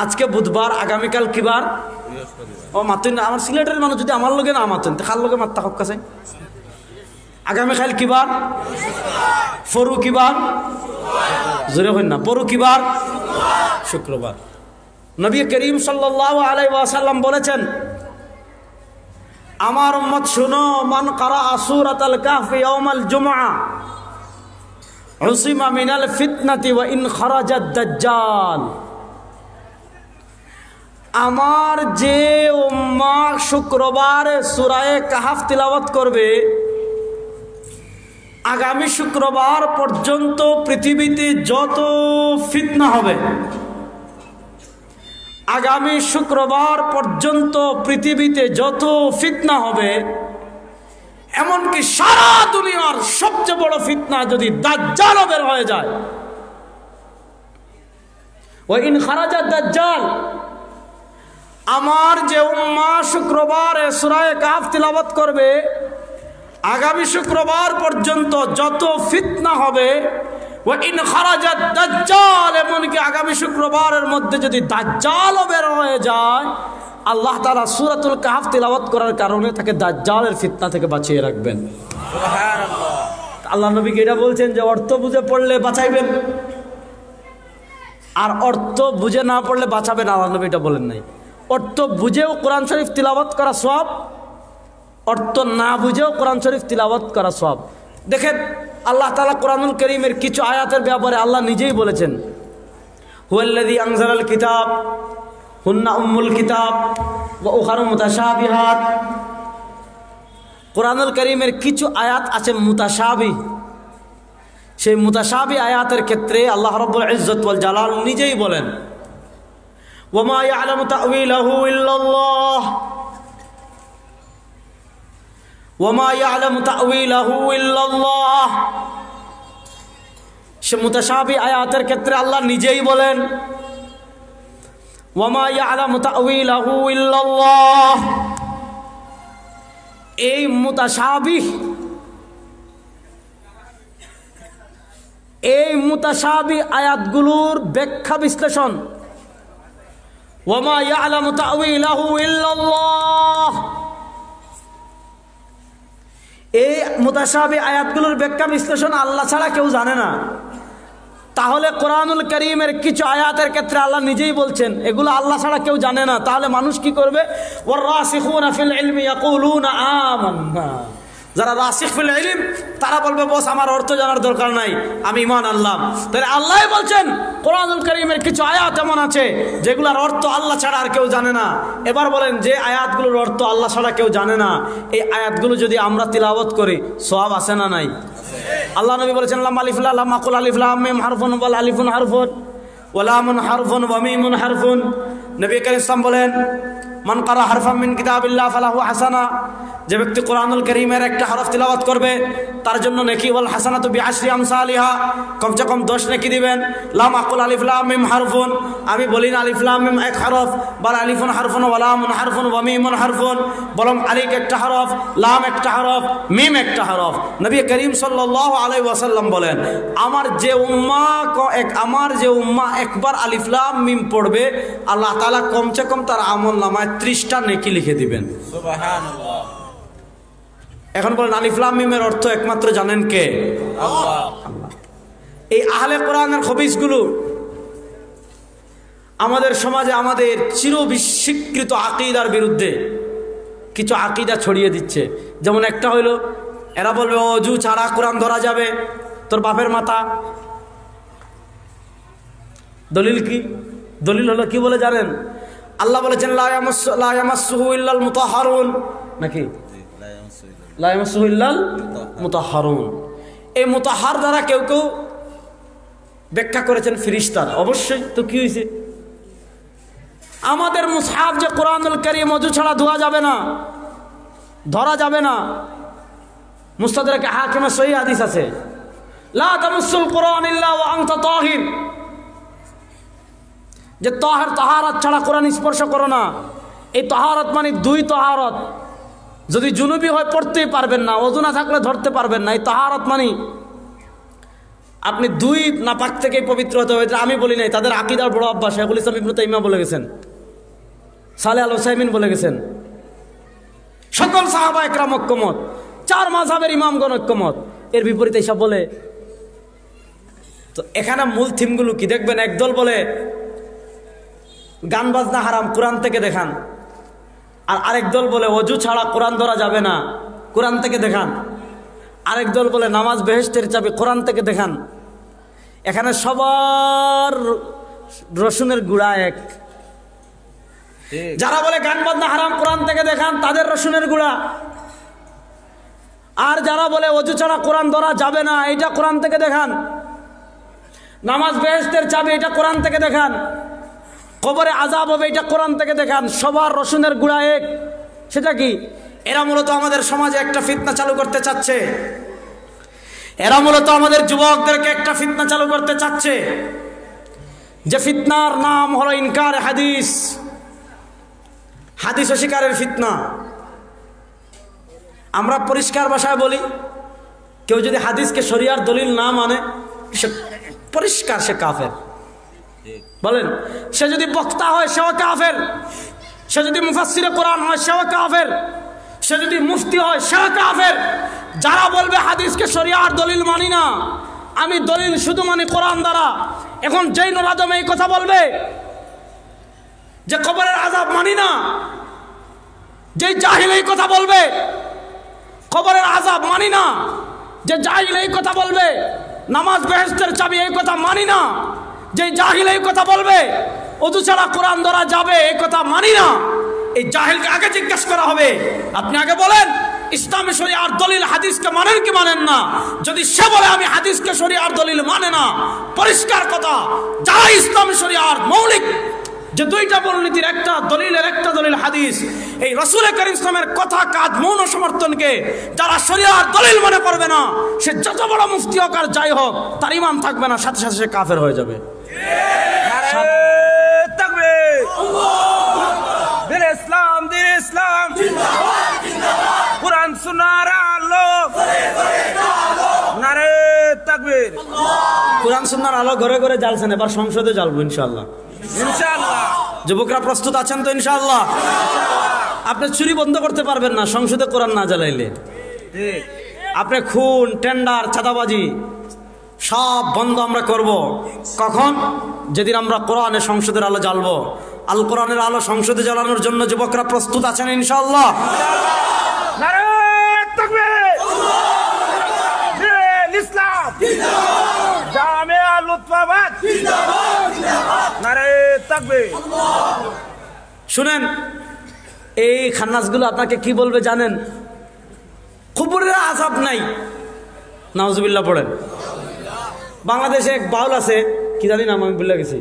আজকে বুধবার, আগামীকাল কি বার? ও মাতুন। আমার সিলেটের মানুষ যদি আমার লগে না মাতুন, তো কার লগে মাত্তা হক কাছে? আগামীকাল কি বার? ফরু কি বার? জোরে হইন না। পরু কি বার? শুক্রবার। নবী করিম সাল্লাল্লাহু আলাইহি ওয়াসাল্লাম বলেছেন, আমার উম্মত শুনো, মান কারা সূরাতাল কাহফ ইয়াউমাল জুমআ উসিমা মিনাল ফিতনাতি ওয়া ইন খারাজাদ দাজ্জাল। আমার যে উম্মাহ শুক্রবার সূরা কাহফ তিলাওয়াত করবে, আগামী শুক্রবার পর্যন্ত পৃথিবীতে যত ফিতনা হবে, আগামী শুক্রবার পর্যন্ত পৃথিবীতে যত ফিতনা হবে, এমনকি সারা দুনিয়ার সবচেয়ে বড় ফিতনা যদি দাজ্জাল বের হয়ে যায়, ওয়া ইন খারাজা দাজ্জাল, আমার যে উম্মাহ শুক্রবারে সূরা কাহফ তিলাওয়াত করবে, আগামী শুক্রবার পর্যন্ত যত ফিতনা হবে, ওয়া ইন খারাজা দাজ্জাল, এমনকি আগামী শুক্রবারের মধ্যে যদি দাজ্জাল বের হয়ে যায়, আল্লাহ তাআলা সূরাতুল কাহফ তিলাওয়াত করার কারণে তাকে দাজ্জালের ফিতনা থেকে বাঁচিয়ে রাখবেন। সুবহানাল্লাহ। আল্লাহ নবী এটা বলছেন যে অর্থ বুঝে পড়লে বাঁচাইবেন। আর অর্থ বুঝে না পড়লে বাঁচাবে না, আল্লাহ নবী এটা বলেন নাই। অর্থ বুঝেও কোরআন শরীফ তিলাওয়াত করা সওয়াব, অর্থ না বুঝেও কোরআন শরীফ তিলাওয়াত করা সওয়াব। দেখেন আল্লাহ তাআলা কোরআনুল কারীমের কিছু আয়াতের ব্যাপারে আল্লাহ নিজেই বলেছেন, হুয়াল্লাযী আনজালাল কিতাব হুন্না উম্মুল কিতাব ওয়া উখারু মুতাশাবিহাত। কোরআনুল কারীমের কিছু আয়াত আছে মুতাশাবিহ, সেই মুতাশাবি আয়াতের ক্ষেত্রে আল্লাহ রাব্বুল ইজ্জত ওয়াল জালাল নিজেই বলেন, ওয়া মা ইয়ালামু তা'ওয়িলাহু ইল্লাল্লাহ ওয়া মা ইয়ালামু তা'ওয়িলাহু ইল্লাল্লাহ। সে মুতাশাবি আয়াতের ক্ষেত্রে আল্লাহ নিজেই বলেন, ওয়া মা ইয়ালামু তা'ওয়িলাহু ইল্লাল্লাহ। এই মুতাশাবিহ, এই মুতাশাবি আয়াতগুলোর ব্যাখ্যা বিশ্লেষণ, ওয়া মা ইয়ালামু তা'ওয়িলাহু ইল্লাল্লাহ, এই মুতাশাবি আয়াতগুলোর ব্যাখ্যা বিশ্লেষণ আল্লাহ ছাড়া কেউ জানে না। তাহলে কোরআনুল কারীমের কিছু আয়াতের ক্ষেত্রে আল্লাহ নিজেই বলছেন এগুলো আল্লাহ ছাড়া কেউ জানে না, তাহলে মানুষ কি করবে? ওয়ার-রাসিখুনা ফিল ইলমি ইয়াকুলুনা আমান্না। যারা রাসিখ ফিল ইলম তারা বলবে বস আমার অর্থ জানার দরকার নাই, আমি ঈমান আনলাম। তাহলে আল্লাহই বলছেন কোরআনুল কারীমের কিছু আয়াত এমন আছে যেগুলোর অর্থ আল্লাহ ছাড়া আর কেউ জানে না। এবার বলেন যে আয়াতগুলোর অর্থ আল্লাহ ছাড়া কেউ জানে না, এই আয়াতগুলো যদি আমরা তিলাওয়াত করি সওয়াব আছে না নাই? আল্লাহ নবী বলেছেন, লাম আলিফ লাম আকুল আলিফ লাম মিম হারফুন ওয়াল আলিফুন হারফুন ওয়া লামুন হারফুন ওয়া মিমুন হারফুন। নবী কারীম সাল্লাল্লাহু আলাইহি ওয়াসাল্লাম বলেন, মান কারা হারফাম মিন কিতাবিল্লাহ ফালাহু হাসানা। যে ব্যক্তি কোরআনুল কারীমের একটা হরফ তিলাওয়াত করবে তার জন্য নেকি, ওয়াল হাসানাতু বিআশরি আমসালিহা, কমসে কম 10 নেকি দিবেন। লাম আকুল আলিফ লাম মিম হারফুন, আমি বলি না আলিফ লাম মিম এক হরফ, বল আলিফুন হারফুন ওয়া লামুন হারফুন ওয়া মিমুন হারফুন, বরং আলিফ একটা হরফ, লাম একটা হরফ, মিম একটা হরফ। নবী করিম সাল্লাল্লাহু আলাইহি ওয়াসাল্লাম বলেন, আমার যে উম্মাহ একবার আলিফ লাম মিম পড়বে আল্লাহ তাআলা কমসে কম তার আমলনামায় 30টা নেকি লিখে দিবেন। সুবহানাল্লাহ। এখন বলেন আলিফ লাম মিমের অর্থ একমাত্র জানেন কে? আল্লাহ। এই আহলে কোরআনের খবিসগুলো আমাদের সমাজে আমাদের চিরবিস্বীকৃত আকীদার বিরুদ্ধে কিছু আকীদা ছড়িয়ে দিচ্ছে। যেমন একটা হইল, এরা বলবে অজু ছাড়া কোরআন ধরা যাবে, তোর বাপের মাথা। দলিল কি? দলিল হলো কি বলে জানেন? আল্লাহ বলেছেন লা ইয়ামাসসুহু ইল্লাল মুতাহহারুন, নাকি লা ইয়ামাসসুহু ইল্লাল মুতাহহারুন। এই মুতাহহার দ্বারা কেউ কেউ ব্যাখ্যা করেছেন ফেরেশতারা। অবশ্যই তো কি হয়েছে? আমাদের মুসহাফ যে কোরআনুল কারীম ওযু ছাড়া ধোয়া যাবে না, ধরা যাবে না। মুস্তাদরাকে হাকিমের সহিহ হাদিস আছে, লা তামাসসুল কুরআন ইল্লা ওয়া আনতা তাহির, যে তাহারাত ছাড়া কোরআন স্পর্শ করো না। এই তাহারাত মানে 2 তাহারাত। যদি জুনুবি হয় পড়তেই পারবেন না, ওযু না থাকলে ধরতে পারবেন না। এই তাহারাত মানে আপনি 2 নাপাক থেকেই পবিত্র হতে হবে। আমি বলি নাই, তাদের আকীদার বড় অভ্যাস। শাইখুল ইসলাম ইবনে তাইমিয়া বলে গেছেন, সালেহ আল উসাইমিন বলে গেছেন, সকল সাহাবা একরাম ঐক্যমত, 4 মাযহাবের ইমামগণ ঐক্যমত। এর বিপরীতে এসব বলে। তো এখানে মূল থিমগুলো কি দেখবেন? একদল বলে গান বাজনা হারাম, কোরআন থেকে দেখান। আর আরেক দল বলে ওযু ছাড়া কোরআন ধরা যাবে না, কোরআন থেকে দেখান। আরেক দল বলে নামাজ বেহেশতের চাবি, কোরআন থেকে দেখান। এখানে সবার রসুনের গুড়া এক। যারা বলে গান বাজনা হারাম, কোরআন থেকে দেখান, তাদের রসুনের গুড়া। আর যারা বলে ওযু ছাড়া কোরআন ধরা যাবে না, এটা কোরআন থেকে দেখান। নামাজ বেহেশতের চাবি, এটা কোরআন থেকে দেখান। কবরে আযাব হবে, এটা কোরআন থেকে দেখান। সবার রসুনের গুড়া এক। সেটা কি? এরা মূলত আমাদের সমাজে একটা ফিতনা চালু করতে চাচ্ছে। এরা মূলত আমাদের যুবকদেরকে একটা ফিতনা চালু করতে চাচ্ছে, যে ফিতনার নাম হলো ইনকার হাদিস, হাদিস অস্বীকারের ফিতনা। আমরা পরিষ্কার ভাষায় বলি, কেউ যদি হাদিসকে শরিয়ার দলিল না মানে সে পরিষ্কার সে কাফের। বলেন, সে যদি বক্তা হয় সেও কাফের, সে যদি মুফাসসিরে কোরআন হয় সেও কাফের, সে যদি মুফতি হয় সেও কাফের। যারা বলবে হাদিসকে শরিয়ার দলিল মানি না, আমি দলিল শুধু মানি কোরআন দ্বারা, এখন যেই নরাদম এই কথা বলবে যে কবরের আযাব মানি না, যেই জাহিল এই কথা বলবে কবরের আযাব মানি না, যে জাহিল এই কথা বলবে নামাজ বেহেশতের চাবি এই কথা মানি না, যে জাহিল এই কথা বলবে ওযু ছাড়া কোরআন ধরা যাবে এই কথা মানি না, এই জাহিলকে আগে জিজ্ঞেস করা হবে আপনি আগে বলেন ইসলামে শরিয়ার দলিল হাদিসকে মানেন কি মানেন না। যদি সে বলে আমি হাদিসকে শরিয়ার দলিল মানে না, পরিষ্কার কথা, যারা ইসলামে শরিয়ার মৌলিক যে দুইটা মূলনীতির একটা দলিলের একটা দলিল হাদিস, এই রাসূল করিম ইসলামের কথা কাজ মৌন সমর্থনকে যারা শরিয়ার দলিল মনে করবে না, সে যত বড় মুফতি হোক আর যাই হোক তার ঈমান থাকবে না, সাথে সাথে সে কাফের হয়ে যাবে। তাকবীর, দিন ইসলাম, দিন ইসলাম জিন্দাবাদ, জিন্দাবাদ, কুরআন সুন্নাহর আলো ঘরে ঘরে জ্বালো, নারে তাকবীর। কুরআন সুন্নাহর আলো ঘরে ঘরে জ্বালছেন, এবার সংসদে জ্বালবো ইনশাআল্লাহ। ইনশাআল্লাহ। যুবকরা প্রস্তুত আছেন তো ইনশাআল্লাহ? আপনি চুরি বন্ধ করতে পারবেন না সংসদে কোরআন না জ্বালাইলে। ঠিক। আপনি খুন, টেন্ডার, চাঁদাবাজি সব বন্ধ আমরা করব। কখন? যেদিন আমরা কোরআনে সংসদের আলো জ্বালবো। আল কোরআনের আলো সংসদে জ্বালানোর জন্য যুবকরা প্রস্তুত আছেন ইনশাআল্লাহ? নারে তাকবীর, দিন ইসলাম জিন্দাবাদ, জামিয়া লুৎফাবাদ জিন্দাবাদ, জিন্দাবাদ, নারে তাকবীর। শুনেন, এই খান্নাসগুলো আপনাকে কি বলবে জানেন? কবরের আযাব নাই, নাউজুবিল্লাহ পড়েন। বাংলাদেশে এক বাউল আছে, কি জানি নাম আমি ভুলে গেছি,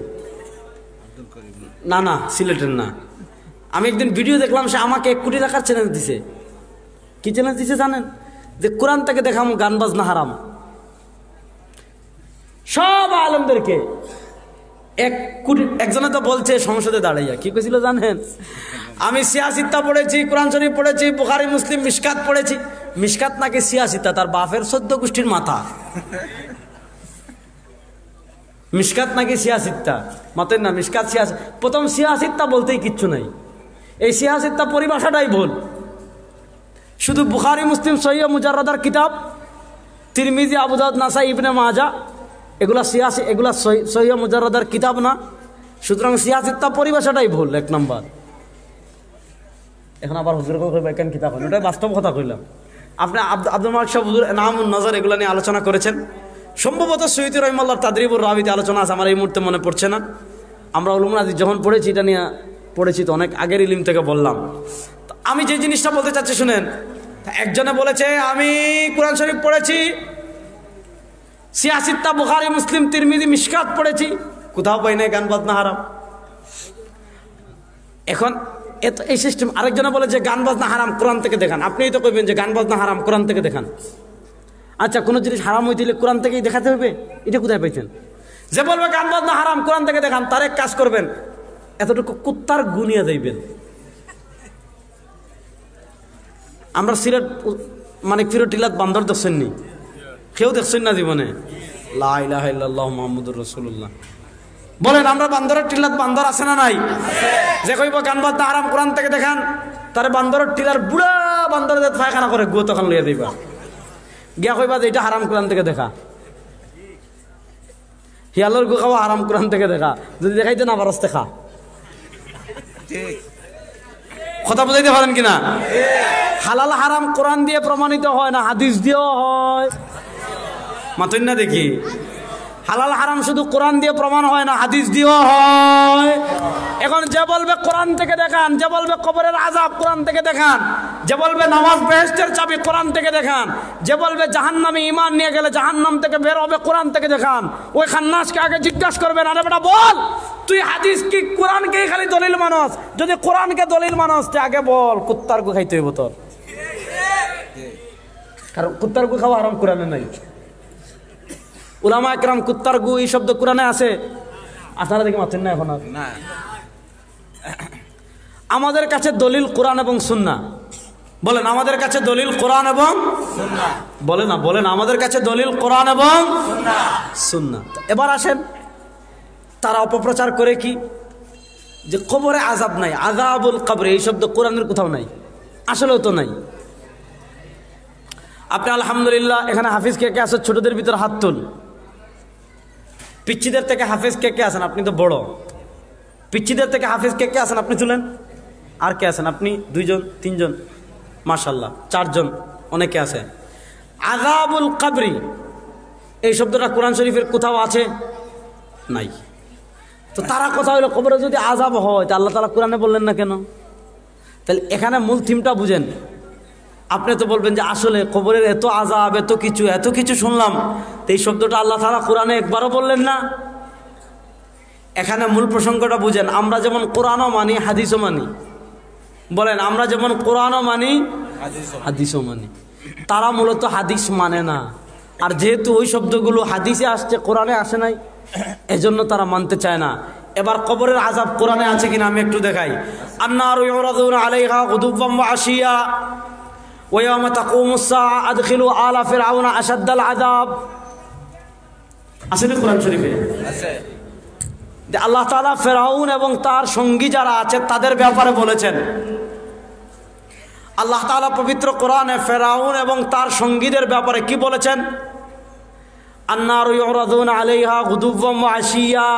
না না সিলেটের না। আমি একদিন ভিডিও দেখলাম, সে আমাকে 1 কোটি টাকার চ্যালেঞ্জ দিছে। কি চ্যালেঞ্জ দিছে জানেন? যে কোরআন থেকে দেখাম গান বাজনা হারাম। সব আলেমদেরকে 1 কোটি। একজনে তো বলছে সংসদে দাঁড়াইয়া, কি কইছিল জানেন? আমি সিয়াসিত্তা পড়েছি, কোরআন শরীফ পড়েছি, বুখারী মুসলিম মিশকাত পড়েছি। মিশকাত নাকি সিয়াসিত্তা, তার বাপের 14 গোষ্ঠীর মাথা। মিশকাত নাকি সিয়াসিত্তা, মাতেন না মিশকাত সিয়াস। প্রথম সিয়াসিত্তা বলতেই কিচ্ছু নাই, এই সিয়াসিত্তা পরিভাষাটাই ভুল। শুধু বুখারী মুসলিম সহিহ মুজাররাদার কিতাব, তিরমিজি, আবু দাউদ, নাসাই, ইবনে মাজাহ এগুলা সিয়াসি, এগুলা সহিহ মুজাররাদার কিতাব না। সুতরাং সিয়াসিত্তা পরিভাষাটাই ভুল 1 নম্বর। এখন আবার হুজুর কেন কিতাব হল, ওটাই বাস্তব কথা কইলাম। আপনি আব্দুল মালিক সাহেব হুজুর নামুন নজর এগুলো নিয়ে আলোচনা করেছেন, সম্ভবত সৈয়দ রহিমাল্লাহ তাদরিবুর রাবিতে আলোচনা আছে, আমার এই মুহূর্তে মনে পড়ছে না। আমরা উলুমুল হাদিস যখন পড়েছি, এটা নিয়ে পড়েছি তো অনেক আগের ইলম থেকে বললাম। আমি যে জিনিসটা বলতে চাচ্ছি শুনেন, একজনে বলেছে আমি কোরআন শরীফ পড়েছি, সিয়াসিত্তা, বুখারী মুসলিম, তিরমিজি, মিশকাত পড়েছি, কোথাও পাই নাই গান বাজনা হারাম। এখন এই সিস্টেম। আরেকজনে বলে যে গান বাজনা হারাম, কোরআন থেকে দেখান। আপনিই তো কইবেন যে গান বাজনা হারাম, কোরআন থেকে দেখান। আচ্ছা, কোনো জিনিস হারাম হইতে হলে কোরআন থেকেই দেখাতে হবে, এটা কোথায় পাইছেন? যে বলবে গান বাজনা হারাম, কোরআন থেকে দেখান, তার এক কাজ করবেন, এতটুকু কুত্তার গুনিয়া যাইবেন। আমরা সিলেট মানে ফিরোটিলাত বান্দর দেখছেন নি? কেউ দেখছেন না জীবনে? লা ইলাহা ইল্লাল্লাহু মুহাম্মাদুর রাসূলুল্লাহ বলেন। আমরা বান্দরের টিলাত বান্দর আছে না নাই? যে কইব গান বাজনা হারাম, কোরআন থেকে দেখান, তার বান্দরের টিলার বুড়া বান্দরে যে পায়খানা করে গো তখন লইয়া দিবা, গিয়া কইবা যে এটা হারাম, কোরআন থেকে দেখা। হিয়ালোর গো খাওয়া হারাম, কোরআন থেকে দেখা। যদি দেখাইতে না পারস খা। কথা বুঝাইতে পারেন কিনা? হালাল হারাম কোরআন দিয়ে প্রমাণিত হয় না, হাদিস দিয়েও হয়। মাতই না দেখি, হালাল হারাম শুধু কোরআন দিয়ে প্রমাণ হয় না, হাদিস দিয়েও হয়। এখন যে বলবে কোরআন থেকে দেখান, যে বলবে কবরের আযাব কোরআন থেকে দেখান, যে বলবে নামাজ বেহেশতের চাবি কোরআন থেকে দেখান, যে বলবে জাহান্নামে ঈমান নিয়ে গেলে জাহান্নাম থেকে বের হবে কোরআন থেকে দেখান, ওই খান্নাসকে আগে জিজ্ঞাসা করবেন, আরে বেটা বল, তুই হাদিস কি কোরআনকেই খালি দলিল মানস? যদি কোরআনকে দলিল মানস তে আগে বল কুত্তার গু খাইতে হইব তোর। কারণ কুত্তার গু খাওয়া হারাম, কোরআনে নাই। উলামা একরাম কুত্তার গু এই শব্দ কোরআনে আছে, আপনারা দেখে মারছেন না এখন আর। আমাদের কাছে দলিল কোরআন এবং সুন্নাহ। বলেন আমাদের কাছে দলিল কোরআন এবং সুন্নাহ। বলে না, বলেন আমাদের কাছে দলিল কোরআন এবং সুন্নাহ। এবার আসেন, তারা অপপ্রচার করে কি যে কবরে আযাব নাই, আযাবুল কবরে এই শব্দ কোরআনের কোথাও নাই, আসলেও তো নাই। আপনি আলহামদুলিল্লাহ এখানে হাফিজ কে কে আছে? ছোটদের ভিতর হাত তুল। পিচ্চিদের থেকে হাফেজ কে কে আছেন? আপনি তো বড়। পিচ্চিদের থেকে হাফেজ কে কে আছেন? আপনি তুলেন। আর কে আছেন? আপনি 2 জন 3 জন, মাশাআল্লাহ 4 জন, অনেকে আছে। আযাবুল কবরি এই শব্দটা কোরআন শরীফের কোথাও আছে? নাই। তো তারা কথা হলো কবরে যদি আযাব হয় তা আল্লাহ তাআলা কোরআনে বললেন না কেন? তাহলে এখানে মূল থিমটা বুঝেন। আপনি তো বলবেন যে আসলে কবরের এত আযাব, এত কিছু শুনলাম, তো এই শব্দটা আল্লাহ তাআলা কোরআনে একবারও বললেন না। এখানে মূল প্রসঙ্গটা বুঝেন। আমরা যেমন কোরআনও মানি, হাদিসও মানি। বলেন, আমরা যেমন কোরআনও মানি, হাদিসও মানি। তারা মূলত হাদিস মানে না। আর যেহেতু ওই শব্দগুলো হাদিসে আসছে, কোরআনে আসে নাই, এজন্য তারা মানতে চায় না। এবার কবরের আযাব কোরআনে আছে কিনা আমি একটু দেখাই। আন্নারু ইউরাদুনা আলাইহা গুদুওয়াম ওয়া আশিয়া ওয়া ইয়াওমা তাকুমুস সাআ আদখিলু আলা ফিরআউনা আশাদ্দাল আযাব। আছে না কোরআন শরীফে? আছে। আল্লাহ তাআলা ফিরআউন এবং তার সঙ্গী যারা আছে তাদের ব্যাপারে বলেছেন। আল্লাহ তাআলা পবিত্র কোরআনে ফিরআউন এবং তার সঙ্গীদের ব্যাপারে কি বলেছেন? আন্নারু ইউরাদুনা আলাইহা গুদুওয়াম ওয়া আশিয়া,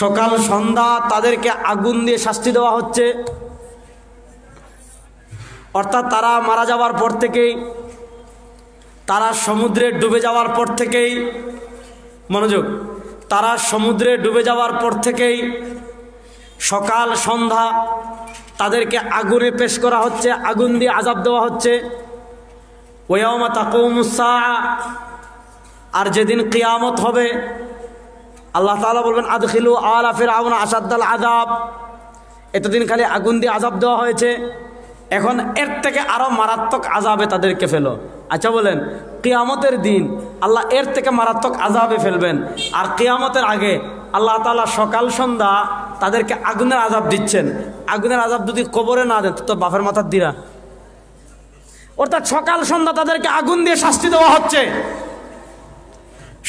সকাল সন্ধ্যা তাদেরকে আগুন দিয়ে শাস্তি দেওয়া হচ্ছে। অর্থাৎ তারা মারা যাওয়ার পর থেকেই, তারা সমুদ্রে ডুবে যাওয়ার পর থেকেই, মনোযোগ, তারা সমুদ্রে ডুবে যাওয়ার পর থেকেই সকাল সন্ধ্যা তাদেরকে আগুনে পেশ করা হচ্ছে, আগুন দিয়ে আযাব দেওয়া হচ্ছে। ওয়া ইয়াওমা তাকুমুস সাআ, আর যেদিন কিয়ামত হবে আল্লাহ তাআলা বলবেন আদখিলু আলা ফিরআউনা আশাদ্দাল আযাব। এতদিন খালি আগুন দিয়ে আযাব দেওয়া হয়েছে, এখন এর থেকে আরো মারাত্মক আযাবে তাদেরকে ফেলো। আচ্ছা বলেন, কিয়ামতের দিন আল্লাহ এর থেকে মারাত্মক আযাবে ফেলবেন, আর কিয়ামতের আগে আল্লাহ তাআলা সকাল সন্ধ্যা তাদেরকে আগুনের আযাব দিচ্ছেন। আগুনের আযাব যদি কবরে না দেন তো বাপের মাথার দিরা। অর্থাৎ সকাল সন্ধ্যা তাদেরকে আগুন দিয়ে শাস্তি দেওয়া হচ্ছে,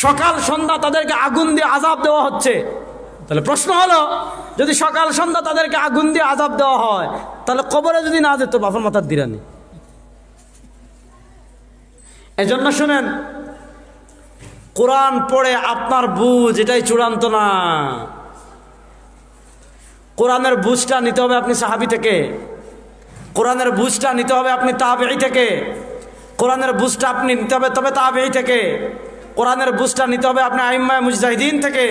সকাল সন্ধ্যা তাদেরকে আগুন দিয়ে আযাব দেওয়া হচ্ছে। তাহলে প্রশ্ন হলো, যদি সকাল সন্ধ্যা তাদেরকে আগুন দিয়ে আযাব দেওয়া হয়, তাহলে কবরে যদি না যেত বাপের মাথার দিরানি। এজন্য শুনেন, কোরআন পড়ে আপনার বুঝ এটাই চূড়ান্ত না। কোরআনের বুঝটা নিতে হবে আপনি সাহাবী থেকে, কোরআনের বুঝটা নিতে হবে আপনি তাবেঈ থেকে, কোরআনের বুঝটা আপনি নিতে হবে তবে তাবেঈ থেকে, কোরআনের বুঝটা নিতে হবে আপনি আইম্মায়ে মুজতাহিদিন থেকে,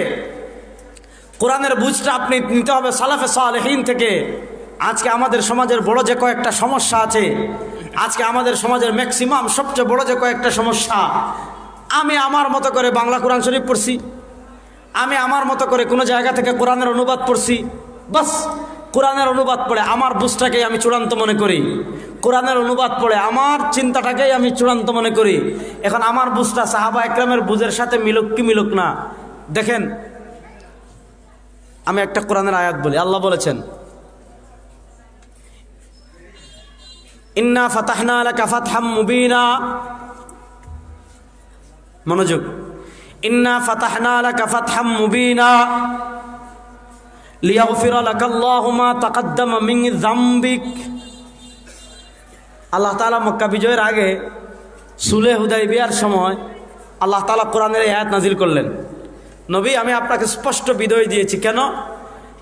কোরআনের বুঝটা আপনি নিতে হবে সালাফে সালেহিন থেকে। আজকে আমাদের সমাজের বড় যে কয়েকটা সমস্যা আছে, আজকে আমাদের সমাজের ম্যাক্সিমাম সবচেয়ে বড় যে কয়েকটা সমস্যা, আমি আমার মতো করে বাংলা কোরআন শরীফ পড়ছি, আমি আমার মতো করে কোনো জায়গা থেকে কোরআনের অনুবাদ পড়ছি, বাস কোরআনের অনুবাদ পড়ে আমার বুঝটাকেই আমি চূড়ান্ত মনে করি, কোরআনের অনুবাদ পড়ে আমার চিন্তাটাকেই আমি চূড়ান্ত মনে করি। এখন আমার বুঝটা সাহাবা একরামের বুঝের সাথে মিলুক কি মিলুক না, দেখেন আমি একটা কোরআনের আয়াত বলি। আল্লাহ বলেছেন, ইন্না ফাতাহনা লাকা ফাতহাম মুবিনা। মনোযোগ, ইন্না ফাতাহনা লাকা ফাতহাম মুবিনা লিয়াগফিরা লাকাল্লাহু মা তাকদ্দামা মিন যামবিক। আল্লাহ তাআলা মক্কা বিজয়ের আগে সুলহ হুদাইবিয়ার সময় আল্লাহ তাআলা কোরআনের এই আয়াত নাজিল করলেন, নবী আমি আপনাকে স্পষ্ট বিদায় দিয়েছি। কেন?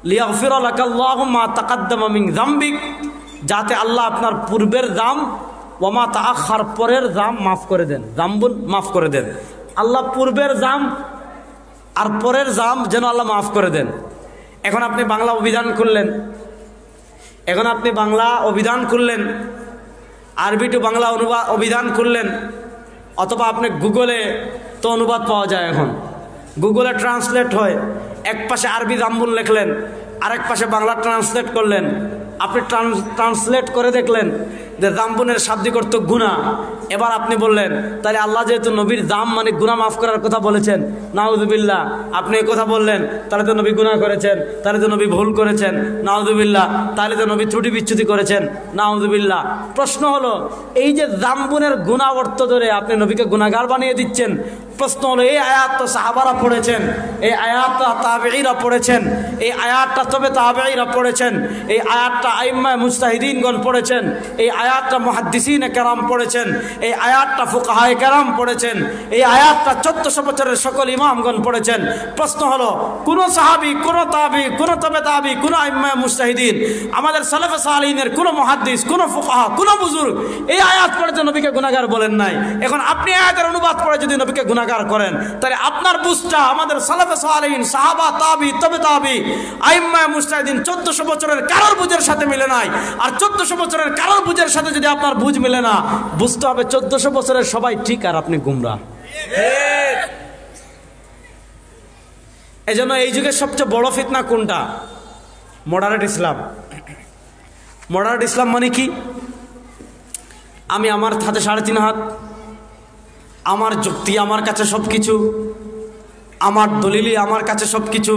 লিয়াগফিরা লাকাল্লাহু মা তাকদ্দামা মিন যামবিক, যাতে আল্লাহ আপনার পূর্বের যাম ওয়া মা তাআখার পরের যাম মাফ করে দেন, যামবুন মাফ করে দেন। আল্লাহ পূর্বের যাম আর পরের যাম যেন আল্লাহ মাফ করে দেন। এখন আপনি বাংলা অভিধান খুললেন, এখন আপনি বাংলা অভিধান খুললেন, আরবি টু বাংলা অভিধান খুললেন, অথবা আপনি গুগলে তো অনুবাদ পাওয়া যায়, এখন গুগলে ট্রান্সলেট হয়, এক পাশে আরবি জাম্বুল লিখলেন, আরেক পাশে বাংলা ট্রান্সলেট করলেন। আপনি ট্রান্সলেট করে দেখলেন যে জাম্বুনের শাব্দিক অর্থ গুনাহ। এবার আপনি বললেন তাহলে আল্লাহ যেহেতু নবীর দাম মানে গুনাহ মাফ করার কথা বলেছেন, নাউযুবিল্লাহ, আপনি এই কথা বললেন, তাহলে তো নবী গুনাহ করেছেন, তাহলে তো নবী ভুল করেছেন, নাউযুবিল্লাহ, তাহলে তো নবী ত্রুটি বিচ্যুতি করেছেন, নাউযুবিল্লাহ। প্রশ্ন হলো, এই যে জাম্বুনের গুনাহ অর্থ ধরে আপনি নবীকে গুনাহগার বানিয়ে দিচ্ছেন। প্রশ্ন হলো, এই আয়াত তো সাহাবারা পড়েছেন, এই আয়াতটা তাবেঈরা পড়েছেন, এই আয়াতটা তবে তাবেঈরা পড়েছেন, এই আয়াতটা আইম্মায়ে মুজতাহিদিনগণ পড়েছেন, এই আয়াত আয়াতটা মুহাদ্দিসিনে কেরাম পড়েছেন, এই আয়াতটা ফুকাহায়ে কেরাম পড়েছেন, এই আয়াতটা 1400 বছরের সকল ইমামগণ পড়েছেন। প্রশ্ন হলো, কোন সাহাবী, কোন তাবি, কোন তবে তাবি, কোন আইম্মায়ে মুজতাহিদিন, আমাদের সালাফে সালিহিনের কোন মুহাদ্দিস, কোন ফুকাহা, কোন বুজুর্গ এই আয়াত পড়ে যে নবীকে গুনাহগার বলেন নাই। এখন আপনি আয়াতের অনুবাদ পড়ে যদি নবীকে গুনাহগার করেন, তাহলে আপনার বুঝটা আমাদের সালাফে সালিহিন, সাহাবা, তাবি, তবে তাবি, আইম্মায়ে মুজতাহিদিন 1400 বছরের কারোর বুঝের সাথে মিলে নাই। আর 1400 বছরের কারোর বুঝের সাথে যদি আপনার বুঝ মিলে না, বুঝতে হবে 1400 বছরের সবাই ঠিক আর আপনি গুমরা। এজন্য এই যুগের সবচেয়ে বড় ফিতনা কোনটা? মডারেট ইসলাম। মডারেট ইসলাম মানে কি? আমি আমার হাতে 3.5 হাত, আমার যুক্তি আমার কাছে সব কিছু, আমার দলিলই আমার কাছে সব কিছু,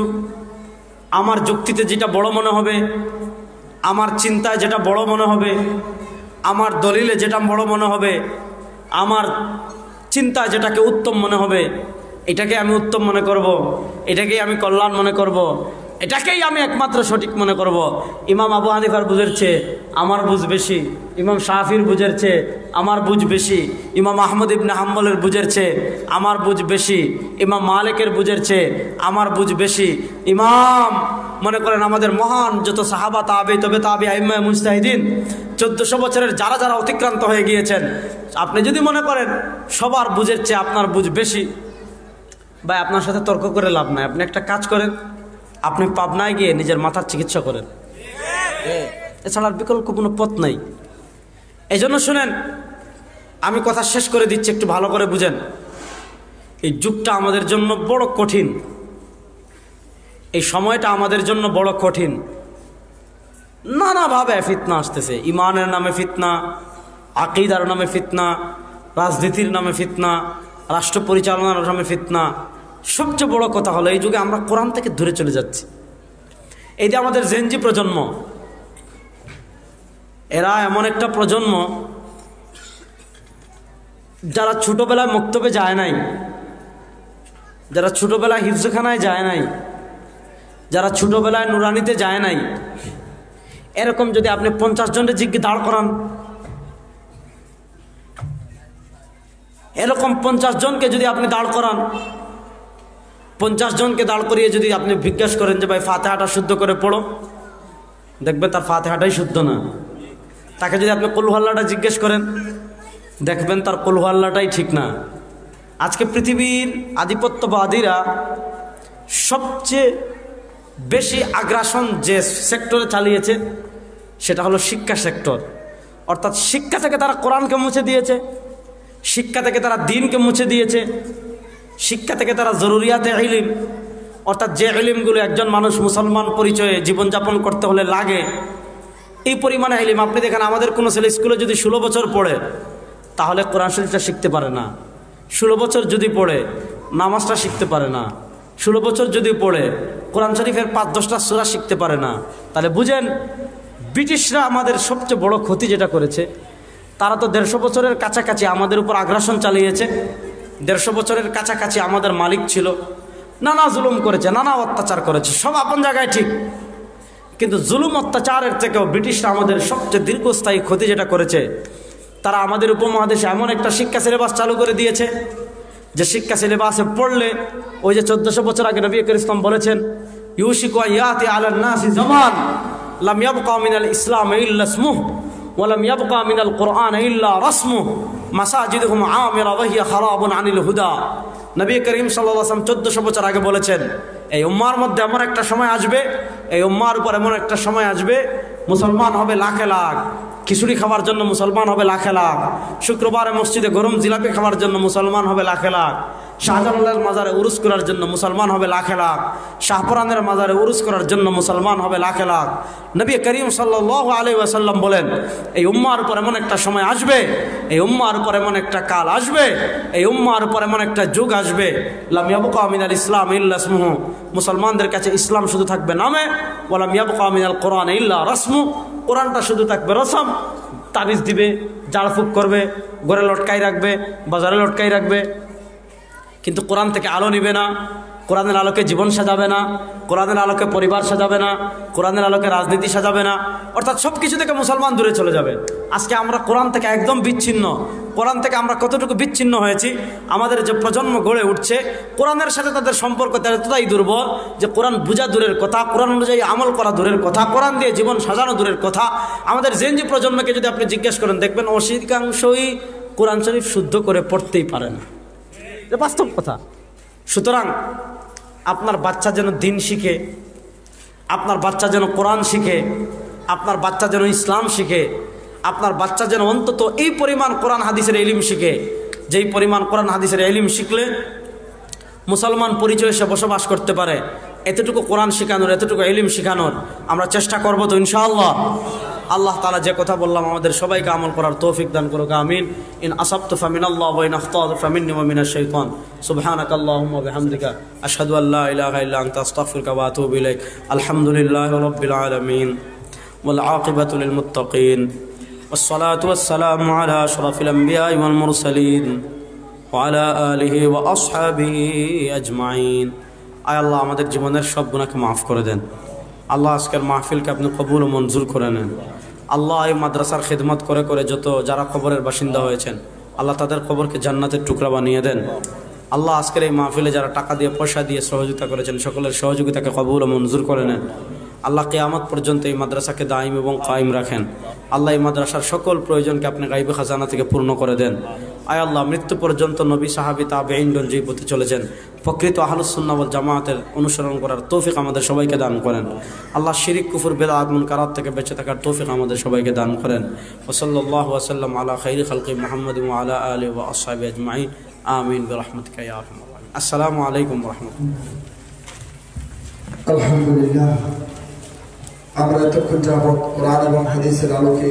আমার যুক্তিতে যেটা বড় মনে হবে, আমার চিন্তায় যেটা বড় মনে হবে, আমার দলিলে যেটা বড় মনে হবে, আমার চিন্তায় যেটাকে উত্তম মনে হবে, এটাকে আমি উত্তম মনে করব, এটাকেই আমি কল্যাণ মনে করব, এটাকেই আমি একমাত্র সঠিক মনে করব। ইমাম আবু হানিফার বুঝের চেয়ে আমার বুঝ বেশি, ইমাম শাফির বুঝের চেয়ে আমার বুঝ বেশি, ইমাম আহমদ ইবনে হাম্বলের বুঝের চেয়ে আমার বুঝ বেশি, ইমাম মালিকের বুঝের চেয়ে আমার বুঝ বেশি। ইমাম মনে করেন আমাদের মহান যত সাহাবা, তাবি, তবে তাবি, আইম্মায়ে মুজতাহিদিন 1400 বছরের যারা যারা অতিক্রান্ত হয়ে গিয়েছেন, আপনি যদি মনে করেন সবার বুঝের চেয়ে আপনার বুঝ বেশি, ভাই আপনার সাথে তর্ক করে লাভ নাই। আপনি একটা কাজ করেন, আপনি পাবনায় গিয়ে নিজের মাথার চিকিৎসা করেন, এছাড়া আর বিকল্প কোনো পথ নাই। এই জন্য শুনেন, আমি কথা শেষ করে দিচ্ছি, একটু ভালো করে বুঝেন। এই যুগটা আমাদের জন্য বড় কঠিন, এই সময়টা আমাদের জন্য বড় কঠিন। নানাভাবে ফিতনা আসতেছে, ইমানের নামে ফিতনা, আকীদার নামে ফিতনা, রাজনীতির নামে ফিতনা, রাষ্ট্র পরিচালনার নামে ফিতনা। সবচেয়ে বড় কথা হলো এই যুগে আমরা কোরআন থেকে দূরে চলে যাচ্ছি। এই যে আমাদের জেনজি প্রজন্ম, এরা এমন একটা প্রজন্ম যারা ছোটবেলায় মক্তবে যায় নাই, যারা ছোটবেলায় হিফজখানায় যায় নাই, যারা ছোটবেলায় নুরানিতে যায় নাই, এরকম যদি আপনি 50 জনের জিজ্ঞে দাঁড় করান, এরকম 50 জনকে যদি আপনি দাঁড় করান, 50 জনকে দাঁড় করিয়ে যদি আপনি জিজ্ঞাসা করেন যে ভাই ফাতিহাটা শুদ্ধ করে পড়ো, দেখবে তার ফাতিহাটাই শুদ্ধ না। তাকে যদি আপনি কুল হু আল্লাহটা জিজ্ঞেস করেন, দেখবেন তার কুল হু আল্লাহটাই ঠিক না। আজকে পৃথিবীর আধিপত্যবাদীরা সবচেয়ে বেশি আগ্রাসন যে সেক্টরে চালিয়েছে সেটা হলো শিক্ষা সেক্টর। অর্থাৎ শিক্ষা থেকে তারা কোরআনকে মুছে দিয়েছে, শিক্ষা থেকে তারা দ্বীনকে মুছে দিয়েছে, শিক্ষা থেকে তারা জরুরিয়াতে ইলম, অর্থাৎ যে ইলমগুলো একজন মানুষ মুসলমান পরিচয়ে জীবনযাপন করতে হলে লাগে, এই পরিমাণে ইলম। আপনি দেখেন আমাদের কোনো ছেলে স্কুলে যদি 16 বছর পড়ে, তাহলে কোরআন শরীফটা শিখতে পারে না। 16 বছর যদি পড়ে, নামাজটা শিখতে পারে না। 16 বছর যদি পড়ে, কোরআন শরীফের 5-10টা সূরা শিখতে পারে না। তাহলে বুঝেন, ব্রিটিশরা আমাদের সবচেয়ে বড় ক্ষতি যেটা করেছে, তারা তো 150 বছরের কাছাকাছি আমাদের উপর আগ্রাসন চালিয়েছে। 150 বছরের কাছাকাছি আমাদের মালিক ছিল, নানা জুলুম করেছে, নানা অত্যাচার করেছে, সব আপন জায়গায় ঠিক। কিন্তু জুলুম অত্যাচারের থেকেও ব্রিটিশরা আমাদের সবচেয়ে দীর্ঘস্থায়ী ক্ষতি যেটা করেছে, তারা আমাদের উপমহাদেশে এমন একটা শিক্ষা সিলেবাস চালু করে দিয়েছে যে শিক্ষা সিলেবাসে পড়লে, ওই যে 1400 বছর আগে নবী করিম ইসলাম বলেছেন, ইউশিকু আয়াতি আলান নাসি জামান লাম ইয়াবকা মিনাল ইসলাম ইল্লা ইসমুহু ওয়া লাম ইয়াবকা মিনাল কুরআন ইল্লা রাসমুহু মাসাজিদুহুম আমিরা ওয়া হিয়া খারাবুন আনিল হুদা। নবী করিম সাল্লাল্লাহু আলাইহি ওয়াসাল্লাম 1400 বছর আগে বলেছেন, এই উম্মার মধ্যে এমন একটা সময় আসবে, এই উম্মার উপর এমন একটা সময় আসবে, মুসলমান হবে লাখে লাখ, খিচুড়ি খাওয়ার জন্য মুসলমান হবে লাখে লাখ, শুক্রবারে মসজিদে গরম জিলাপি খাওয়ার জন্য মুসলমান হবে লাখে লাখ, শাহজালালের মাজারে উরুস করার জন্য মুসলমান হবে লাখে লাখ, শাহপুরানের মাজারে উরুস করার জন্য মুসলমান হবে লাখে লাখ। নবী করিম সাল্লাল্লাহু আলাইহি ওয়াসাল্লাম বলেন, এই উম্মার উপর এমন একটা সময় আসবে, এই উম্মার উপর এমন একটা কাল আসবে, এই উম্মার উপর এমন একটা যুগ আসবে, লাম ইয়াবকা মিনাল ইসলাম ইল্লা ইসমুহু, মুসলমানদের কাছে ইসলাম শুধু থাকবে নামে, ওয়া লাম ইয়াবকা মিনাল কুরআন ইল্লা রাসমু, কোরআনটা শুধু থাকবে রসম, তাবিজ দিবে, জাড়ফুক করবে, ঘরে লটকাই রাখবে, বাজারে লটকাই রাখবে, কিন্তু কোরআন থেকে আলো নিবে না, কোরআনের আলোকে জীবন সাজাবে না, কোরআনের আলোকে পরিবার সাজাবে না, কোরআনের আলোকে রাজনীতি সাজাবে না, অর্থাৎ সব কিছু থেকে মুসলমান দূরে চলে যাবে। আজকে আমরা কোরআন থেকে একদম বিচ্ছিন্ন। কোরআন থেকে আমরা কতটুকু বিচ্ছিন্ন হয়েছি, আমাদের যে প্রজন্ম গড়ে উঠছে কোরআনের সাথে তাদের সম্পর্ক এতটাই দুর্বল যে কোরআন বোঝা দূরের কথা, কোরআন অনুযায়ী আমল করা দূরের কথা, কোরআন দিয়ে জীবন সাজানো দূরের কথা। আমাদের জেনজি প্রজন্মকে যদি আপনি জিজ্ঞেস করেন দেখবেন অধিকাংশই কোরআন শরীফ শুদ্ধ করে পড়তেই পারে না, এটা বাস্তব কথা। সুতরাং আপনার বাচ্চা যেন দিন শিখে, আপনার বাচ্চা যেন কোরআন শিখে, আপনার বাচ্চা যেন ইসলাম শিখে, আপনার বাচ্চা যেন অন্তত এই পরিমাণ কোরআন হাদিসের ইলম শিখে, যেই পরিমাণ কোরআন হাদিসের ইলম শিখলে মুসলমান পরিচয়ে সে বসবাস করতে পারে। এতটুকু কোরআন শেখানোর, এতটুকু ইলম শেখানোর আমরা চেষ্টা করব তো ইনশাআল্লাহ। আল্লাহ তাআলা যে কথা বললাম আমাদের সবাইকে আমল করার তৌফিক দান করুক, আমিন। ইন আসাবতু ফামিনাল্লাহ ওয়া ইন আখতাতু ফামিন্নি ওয়া মিনাশ শাইতান। সুবহানাকাল্লাহুম্মা ওয়া বিহামদিকা আশহাদু আল্লা ইলাহা ইল্লা আনতা আস্তাগফিরুকা ওয়া আতুবু ইলাইক। আলহামদুলিল্লাহি রাব্বিল আলামিন ওয়াল আকিবাতু লিল মুত্তাকিন ওয়াসসালাতু ওয়াসসালামু আলা আশরাফিল আমবিয়া ওয়াল মুরসালিন ওয়া আলা আলিহি ওয়া আসহাবিহি আজমাইন। আয় আল্লাহ আমাদের জীবনের সব গুনাহকে মাফ করে দেন। আল্লাহ আজকের মাহফিলকে আপনি কবুল ও মঞ্জুর করে নেন। আল্লাহ এই মাদ্রাসার খিদমত করে করে যত যারা কবরের বাসিন্দা হয়েছেন আল্লাহ তাদের কবরকে জান্নাতের টুকরা বানিয়ে দেন। আল্লাহ আজকের এই মাহফিলে যারা টাকা দিয়ে পয়সা দিয়ে সহযোগিতা করেছেন সকলের সহযোগিতাকে কবুল ও মঞ্জুর করে নেন। আল্লাহ কিয়ামত পর্যন্ত এই মাদ্রাসাকে দায়িম এবং কায়েম রাখেন। আল্লাহ এই মাদ্রাসার সকল প্রয়োজনকে আপনি গাইবে খাজানা থেকে পূর্ণ করে দেন। আয় আল্লাহ মৃত্যু পর্যন্ত নবী সাহাবী তাবেঈনগণ যেই পথে চলেছেন প্রকৃত আহলুস সুন্নাহ ওয়াল জামাতের অনুসরণ করার তৌফিক আমাদের সবাইকে দান করেন। আল্লাহ শিরিক কুফর বিদআত মুনকারাত থেকে বেঁচে থাকার তৌফিক আমাদের সবাইকে দান করেন। ওয়া সাল্লাল্লাহু ওয়া সাল্লাম আলা খাইরি খালকি মুহাম্মদ ওয়া আলা আলিহি ওয়া আসহাবিহি আজমাইন। আমিন বিরহমাতিকা ইয়া আরহামার রাহিমিন। আসসালামু আলাইকুম ওয়া রাহমাতুল্লাহ। আলহামদুলিল্লাহ, আমরা এতক্ষণ যাবত কোরআন এবং হাদিসের আলোকে